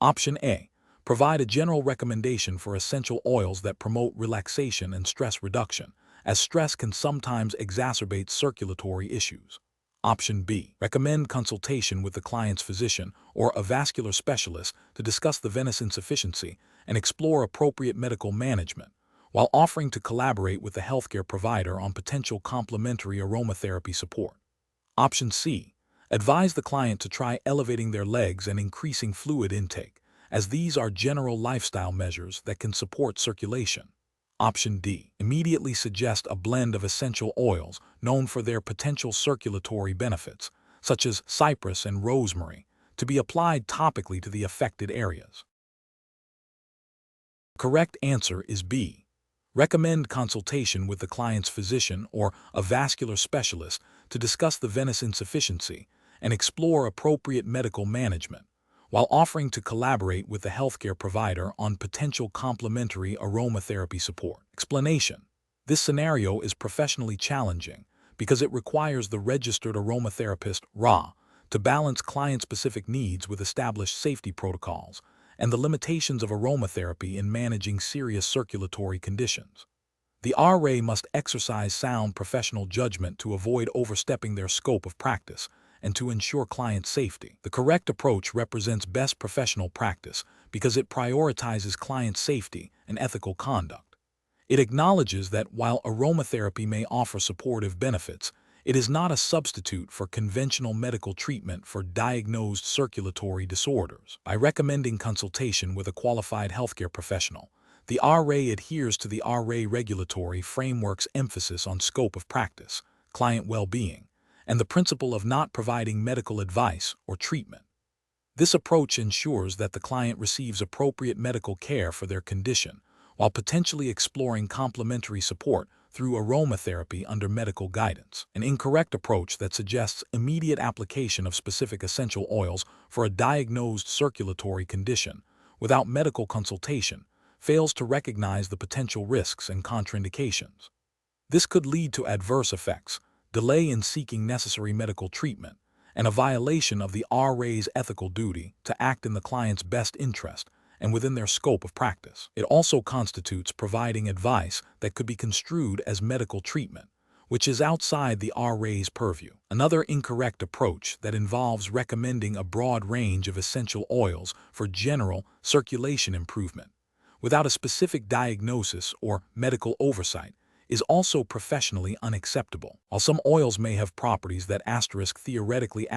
Speaker 1: Option A. Provide a general recommendation for essential oils that promote relaxation and stress reduction, as stress can sometimes exacerbate circulatory issues. Option B. Recommend consultation with the client's physician or a vascular specialist to discuss the venous insufficiency and explore appropriate medical management, while offering to collaborate with the healthcare provider on potential complementary aromatherapy support. Option C. Advise the client to try elevating their legs and increasing fluid intake, as these are general lifestyle measures that can support circulation. Option D. Immediately suggest a blend of essential oils known for their potential circulatory benefits, such as cypress and rosemary, to be applied topically to the affected areas. The correct answer is B. Recommend consultation with the client's physician or a vascular specialist to discuss the venous insufficiency and explore appropriate medical management, while offering to collaborate with the healthcare provider on potential complementary aromatherapy support. Explanation. This scenario is professionally challenging because it requires the registered aromatherapist (RA) to balance client-specific needs with established safety protocols and the limitations of aromatherapy in managing serious circulatory conditions. The RA must exercise sound professional judgment to avoid overstepping their scope of practice and to ensure client safety. The correct approach represents best professional practice because it prioritizes client safety and ethical conduct. It acknowledges that while aromatherapy may offer supportive benefits, it is not a substitute for conventional medical treatment for diagnosed circulatory disorders. By recommending consultation with a qualified healthcare professional, the RA adheres to the RA regulatory framework's emphasis on scope of practice, client well-being, and the principle of not providing medical advice or treatment. This approach ensures that the client receives appropriate medical care for their condition, while potentially exploring complementary support through aromatherapy under medical guidance. An incorrect approach that suggests immediate application of specific essential oils for a diagnosed circulatory condition without medical consultation fails to recognize the potential risks and contraindications. This could lead to adverse effects, delay in seeking necessary medical treatment, and a violation of the RA's ethical duty to act in the client's best interest and within their scope of practice. It also constitutes providing advice that could be construed as medical treatment, which is outside the RA's purview. Another incorrect approach that involves recommending a broad range of essential oils for general circulation improvement, without a specific diagnosis or medical oversight, is also professionally unacceptable. While some oils may have properties that theoretically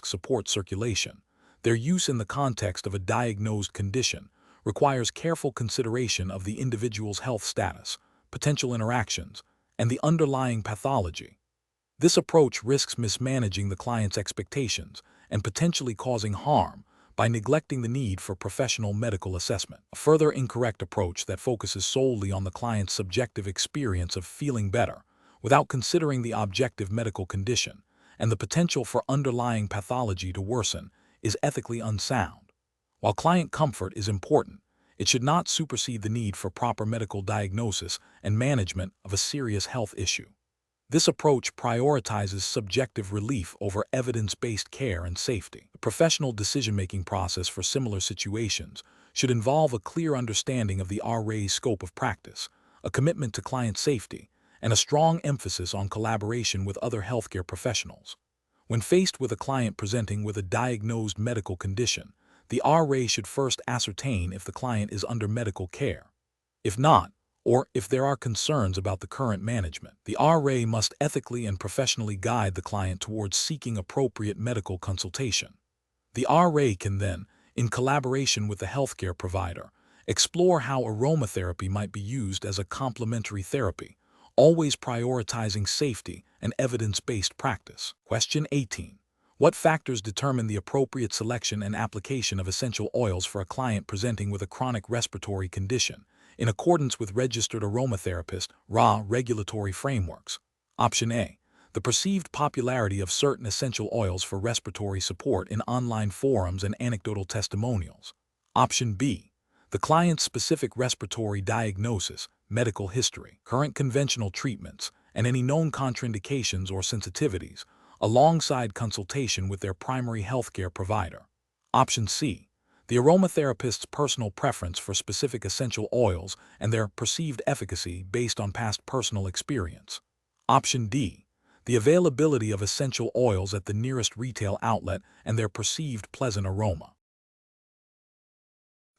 Speaker 1: support circulation, their use in the context of a diagnosed condition requires careful consideration of the individual's health status, potential interactions, and the underlying pathology. This approach risks mismanaging the client's expectations and potentially causing harm by neglecting the need for professional medical assessment. A further incorrect approach that focuses solely on the client's subjective experience of feeling better, without considering the objective medical condition and the potential for underlying pathology to worsen, is ethically unsound. While client comfort is important, it should not supersede the need for proper medical diagnosis and management of a serious health issue. This approach prioritizes subjective relief over evidence-based care and safety. The professional decision-making process for similar situations should involve a clear understanding of the RA's scope of practice, a commitment to client safety, and a strong emphasis on collaboration with other healthcare professionals. When faced with a client presenting with a diagnosed medical condition, the RA should first ascertain if the client is under medical care. If not, or if there are concerns about the current management, the RA must ethically and professionally guide the client towards seeking appropriate medical consultation. The RA can then, in collaboration with the healthcare provider, explore how aromatherapy might be used as a complementary therapy, always prioritizing safety and evidence-based practice. Question 18. What factors determine the appropriate selection and application of essential oils for a client presenting with a chronic respiratory condition, in accordance with registered aromatherapist regulatory frameworks? Option A. The perceived popularity of certain essential oils for respiratory support in online forums and anecdotal testimonials. Option B. The client's specific respiratory diagnosis, medical history, current conventional treatments, and any known contraindications or sensitivities, alongside consultation with their primary healthcare provider. Option C. The aromatherapist's personal preference for specific essential oils and their perceived efficacy based on past personal experience. Option D. The availability of essential oils at the nearest retail outlet and their perceived pleasant aroma.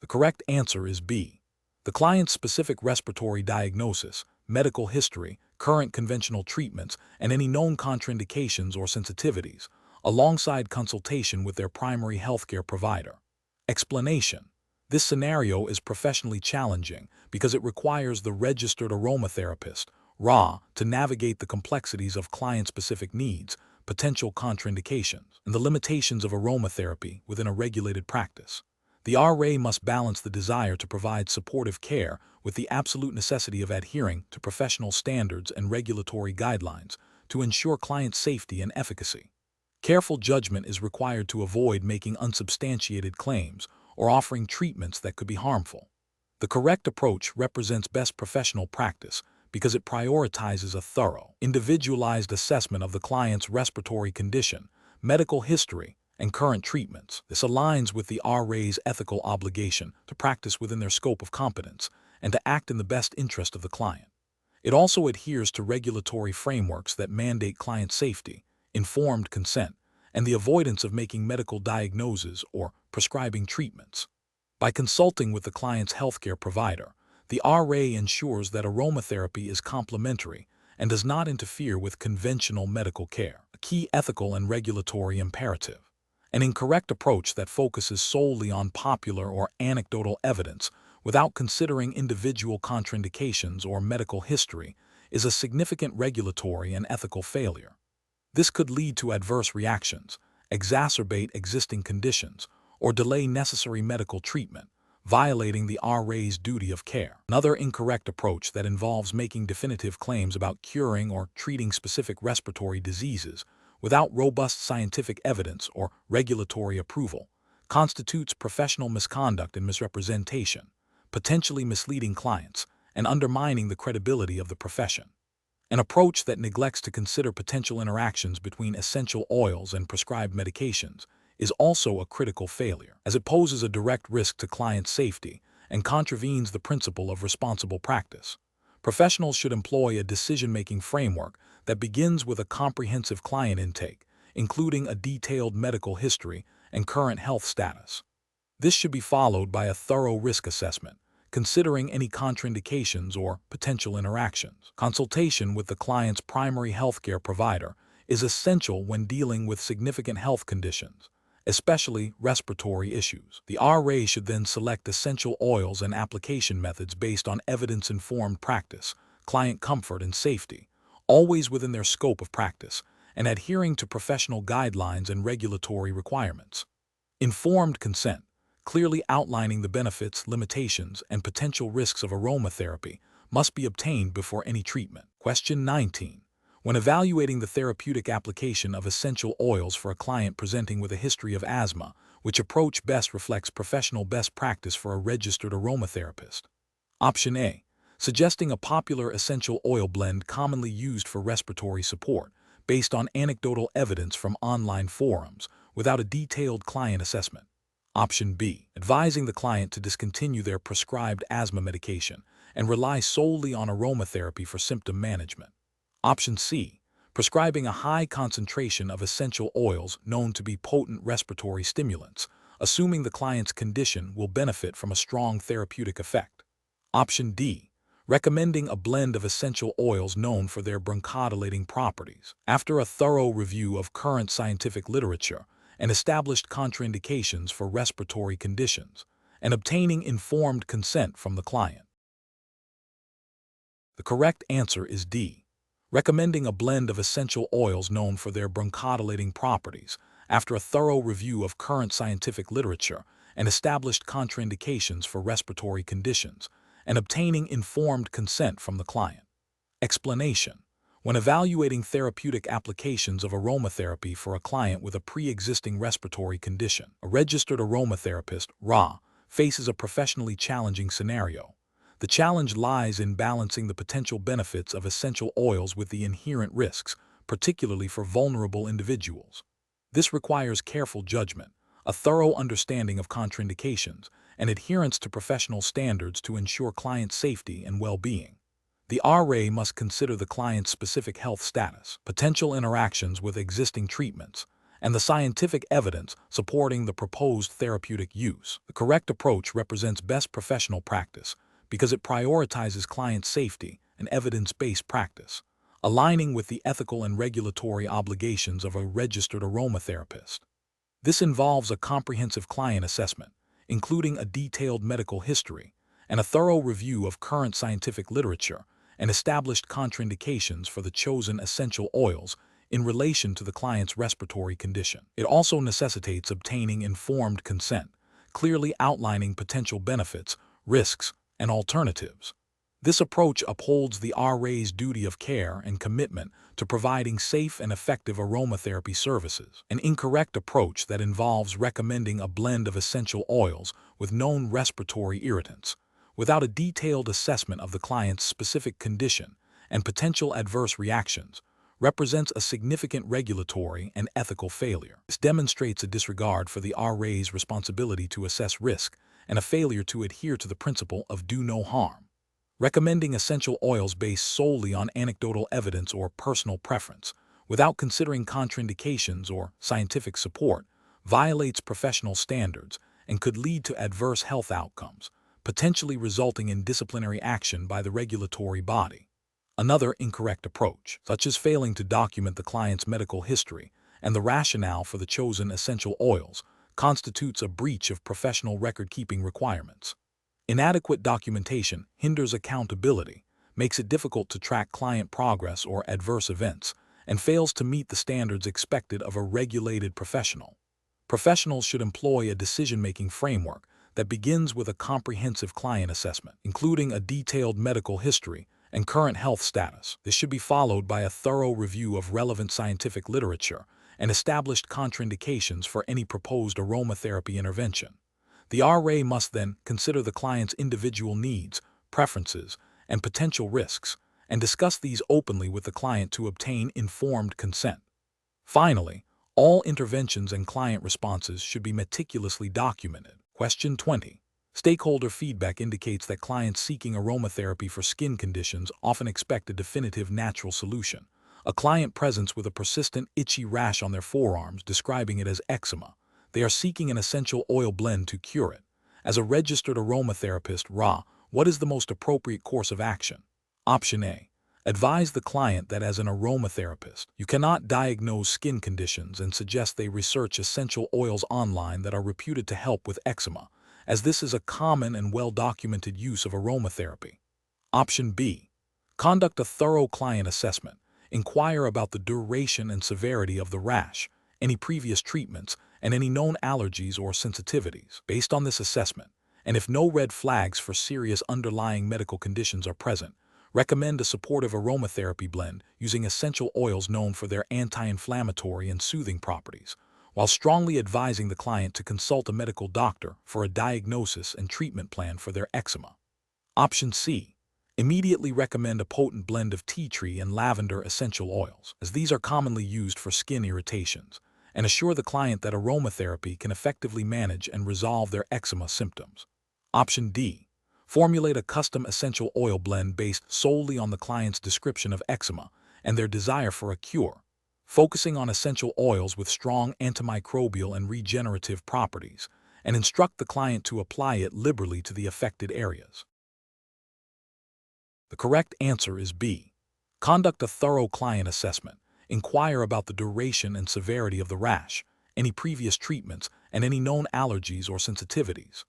Speaker 1: The correct answer is B. The client's specific respiratory diagnosis, medical history, current conventional treatments, and any known contraindications or sensitivities, alongside consultation with their primary healthcare provider. Explanation. This scenario is professionally challenging because it requires the registered aromatherapist, to navigate the complexities of client-specific needs, potential contraindications, and the limitations of aromatherapy within a regulated practice. The RA must balance the desire to provide supportive care with the absolute necessity of adhering to professional standards and regulatory guidelines to ensure client safety and efficacy. Careful judgment is required to avoid making unsubstantiated claims or offering treatments that could be harmful. The correct approach represents best professional practice because it prioritizes a thorough, individualized assessment of the client's respiratory condition, medical history, and current treatments. This aligns with the RA's ethical obligation to practice within their scope of competence and to act in the best interest of the client. It also adheres to regulatory frameworks that mandate client safety, informed consent, and the avoidance of making medical diagnoses or prescribing treatments. By consulting with the client's healthcare provider, the RA ensures that aromatherapy is complementary and does not interfere with conventional medical care, a key ethical and regulatory imperative. An incorrect approach that focuses solely on popular or anecdotal evidence without considering individual contraindications or medical history is a significant regulatory and ethical failure. This could lead to adverse reactions, exacerbate existing conditions, or delay necessary medical treatment, violating the RA's duty of care. Another incorrect approach that involves making definitive claims about curing or treating specific respiratory diseases without robust scientific evidence or regulatory approval constitutes professional misconduct and misrepresentation, potentially misleading clients and undermining the credibility of the profession. An approach that neglects to consider potential interactions between essential oils and prescribed medications is also a critical failure, as it poses a direct risk to client safety and contravenes the principle of responsible practice. Professionals should employ a decision-making framework that begins with a comprehensive client intake, including a detailed medical history and current health status. This should be followed by a thorough risk assessment, considering any contraindications or potential interactions. Consultation with the client's primary healthcare provider is essential when dealing with significant health conditions, especially respiratory issues. The RA should then select essential oils and application methods based on evidence-informed practice, client comfort, and safety, always within their scope of practice, and adhering to professional guidelines and regulatory requirements. Informed consent, clearly outlining the benefits, limitations, and potential risks of aromatherapy, must be obtained before any treatment. Question 19. When evaluating the therapeutic application of essential oils for a client presenting with a history of asthma, which approach best reflects professional best practice for a registered aromatherapist? Option A. Suggesting a popular essential oil blend commonly used for respiratory support, based on anecdotal evidence from online forums, without a detailed client assessment. Option B. Advising the client to discontinue their prescribed asthma medication and rely solely on aromatherapy for symptom management. Option C. Prescribing a high concentration of essential oils known to be potent respiratory stimulants, assuming the client's condition will benefit from a strong therapeutic effect. Option D. Recommending a blend of essential oils known for their bronchodilating properties. After a thorough review of current scientific literature and established contraindications for respiratory conditions, and obtaining informed consent from the client. The correct answer is D. Recommending a blend of essential oils known for their bronchodilating properties after a thorough review of current scientific literature and established contraindications for respiratory conditions, and obtaining informed consent from the client. Explanation. When evaluating therapeutic applications of aromatherapy for a client with a pre-existing respiratory condition, a registered aromatherapist, RA, faces a professionally challenging scenario. The challenge lies in balancing the potential benefits of essential oils with the inherent risks, particularly for vulnerable individuals. This requires careful judgment, a thorough understanding of contraindications, and adherence to professional standards to ensure client safety and well-being. The RA must consider the client's specific health status, potential interactions with existing treatments, and the scientific evidence supporting the proposed therapeutic use. The correct approach represents best professional practice because it prioritizes client safety and evidence-based practice, aligning with the ethical and regulatory obligations of a registered aromatherapist. This involves a comprehensive client assessment, including a detailed medical history and a thorough review of current scientific literature and established contraindications for the chosen essential oils in relation to the client's respiratory condition. It also necessitates obtaining informed consent, clearly outlining potential benefits, risks, and alternatives. This approach upholds the RA's duty of care and commitment to providing safe and effective aromatherapy services. An incorrect approach that involves recommending a blend of essential oils with known respiratory irritants, without a detailed assessment of the client's specific condition and potential adverse reactions, represents a significant regulatory and ethical failure. This demonstrates a disregard for the RA's responsibility to assess risk and a failure to adhere to the principle of do no harm. Recommending essential oils based solely on anecdotal evidence or personal preference, without considering contraindications or scientific support, violates professional standards and could lead to adverse health outcomes, potentially resulting in disciplinary action by the regulatory body. Another incorrect approach, such as failing to document the client's medical history and the rationale for the chosen essential oils, constitutes a breach of professional record-keeping requirements. Inadequate documentation hinders accountability, makes it difficult to track client progress or adverse events, and fails to meet the standards expected of a regulated professional. Professionals should employ a decision-making framework that begins with a comprehensive client assessment, including a detailed medical history and current health status. This should be followed by a thorough review of relevant scientific literature and established contraindications for any proposed aromatherapy intervention. The RA must then consider the client's individual needs, preferences, and potential risks, and discuss these openly with the client to obtain informed consent. Finally, All interventions and client responses should be meticulously documented. Question 20. Stakeholder feedback indicates that clients seeking aromatherapy for skin conditions often expect a definitive natural solution. A client presents with a persistent itchy rash on their forearms, describing it as eczema. They are seeking an essential oil blend to cure it. As a registered aromatherapist, what is the most appropriate course of action? Option A. Advise the client that as an aromatherapist, you cannot diagnose skin conditions and suggest they research essential oils online that are reputed to help with eczema, as this is a common and well-documented use of aromatherapy. Option B. Conduct a thorough client assessment. Inquire about the duration and severity of the rash, any previous treatments, and any known allergies or sensitivities. Based on this assessment, and if no red flags for serious underlying medical conditions are present, recommend a supportive aromatherapy blend using essential oils known for their anti-inflammatory and soothing properties, while strongly advising the client to consult a medical doctor for a diagnosis and treatment plan for their eczema. Option C. Immediately recommend a potent blend of tea tree and lavender essential oils, as these are commonly used for skin irritations, and assure the client that aromatherapy can effectively manage and resolve their eczema symptoms. Option D. Formulate a custom essential oil blend based solely on the client's description of eczema and their desire for a cure, focusing on essential oils with strong antimicrobial and regenerative properties, and instruct the client to apply it liberally to the affected areas. The correct answer is B. Conduct a thorough client assessment. Inquire about the duration and severity of the rash, any previous treatments, and any known allergies or sensitivities.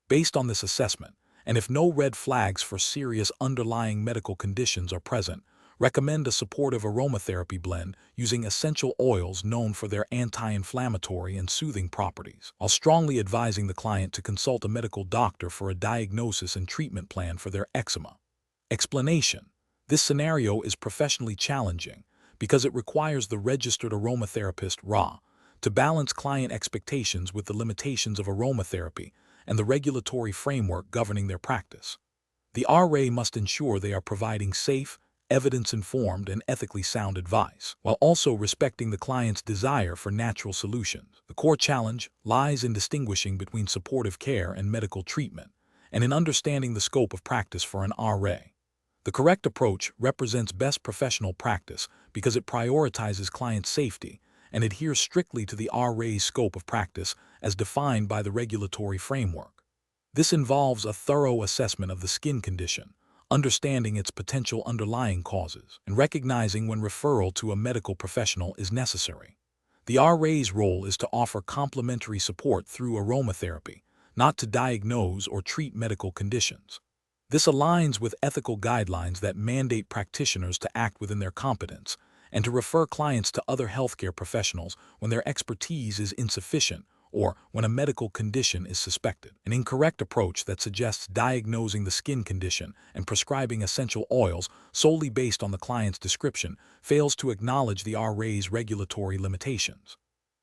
Speaker 1: Based on this assessment, and if no red flags for serious underlying medical conditions are present, recommend a supportive aromatherapy blend using essential oils known for their anti-inflammatory and soothing properties, while strongly advising the client to consult a medical doctor for a diagnosis and treatment plan for their eczema. Explanation: this scenario is professionally challenging because it requires the registered aromatherapist to balance client expectations with the limitations of aromatherapy and the regulatory framework governing their practice. The RA must ensure they are providing safe, evidence-informed, and ethically sound advice, while also respecting the client's desire for natural solutions. The core challenge lies in distinguishing between supportive care and medical treatment, and in understanding the scope of practice for an RA. The correct approach represents best professional practice because it prioritizes client safety and adheres strictly to the RA's scope of practice as defined by the regulatory framework. This involves a thorough assessment of the skin condition, understanding its potential underlying causes, and recognizing when referral to a medical professional is necessary. The RA's role is to offer complementary support through aromatherapy, not to diagnose or treat medical conditions. This aligns with ethical guidelines that mandate practitioners to act within their competence and to refer clients to other healthcare professionals when their expertise is insufficient or when a medical condition is suspected. An incorrect approach that suggests diagnosing the skin condition and prescribing essential oils solely based on the client's description fails to acknowledge the RA's regulatory limitations.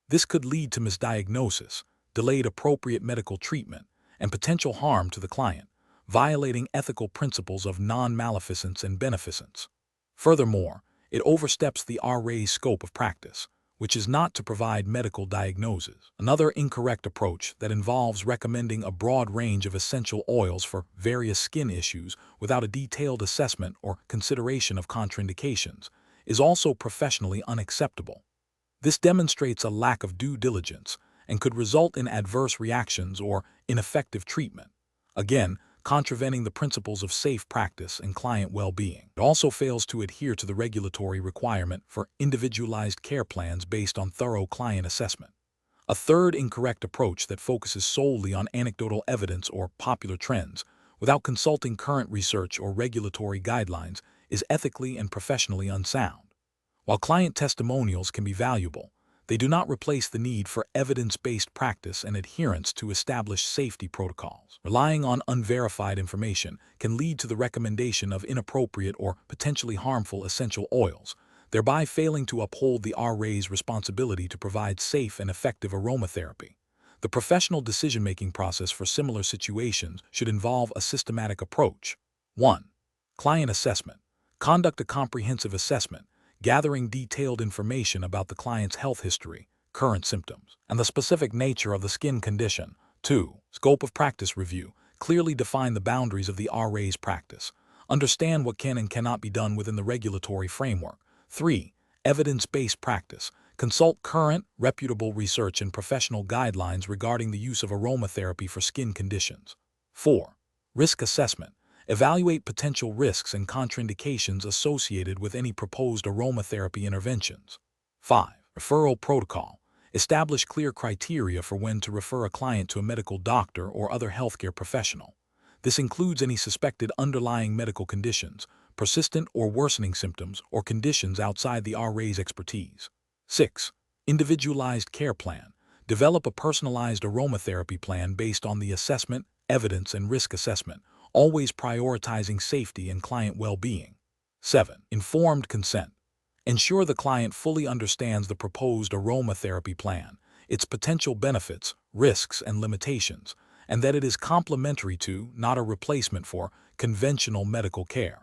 Speaker 1: This could lead to misdiagnosis, delayed appropriate medical treatment, and potential harm to the client, violating ethical principles of non-maleficence and beneficence. Furthermore, it oversteps the RA's scope of practice, which is not to provide medical diagnoses. Another incorrect approach that involves recommending a broad range of essential oils for various skin issues without a detailed assessment or consideration of contraindications is also professionally unacceptable. This demonstrates a lack of due diligence and could result in adverse reactions or ineffective treatment, again, contravening the principles of safe practice and client well-being. It also fails to adhere to the regulatory requirement for individualized care plans based on thorough client assessment. A third incorrect approach that focuses solely on anecdotal evidence or popular trends without consulting current research or regulatory guidelines is ethically and professionally unsound. While client testimonials can be valuable, they do not replace the need for evidence-based practice and adherence to established safety protocols. Relying on unverified information can lead to the recommendation of inappropriate or potentially harmful essential oils, thereby failing to uphold the RA's responsibility to provide safe and effective aromatherapy. The professional decision-making process for similar situations should involve a systematic approach. 1. Client assessment. Conduct a comprehensive assessment, gathering detailed information about the client's health history, current symptoms, and the specific nature of the skin condition. 2. Scope of practice review. Clearly define the boundaries of the RA's practice. Understand what can and cannot be done within the regulatory framework. 3. Evidence-based practice. Consult current, reputable research and professional guidelines regarding the use of aromatherapy for skin conditions. 4. Risk assessment. Evaluate potential risks and contraindications associated with any proposed aromatherapy interventions. 5. Referral protocol. Establish clear criteria for when to refer a client to a medical doctor or other healthcare professional. This includes any suspected underlying medical conditions, persistent or worsening symptoms, or conditions outside the RA's expertise. 6. Individualized care plan. Develop a personalized aromatherapy plan based on the assessment, evidence, and risk assessment, always prioritizing safety and client well-being. 7. Informed consent. Ensure the client fully understands the proposed aromatherapy plan, its potential benefits, risks, and limitations, and that it is complementary to, not a replacement for, conventional medical care.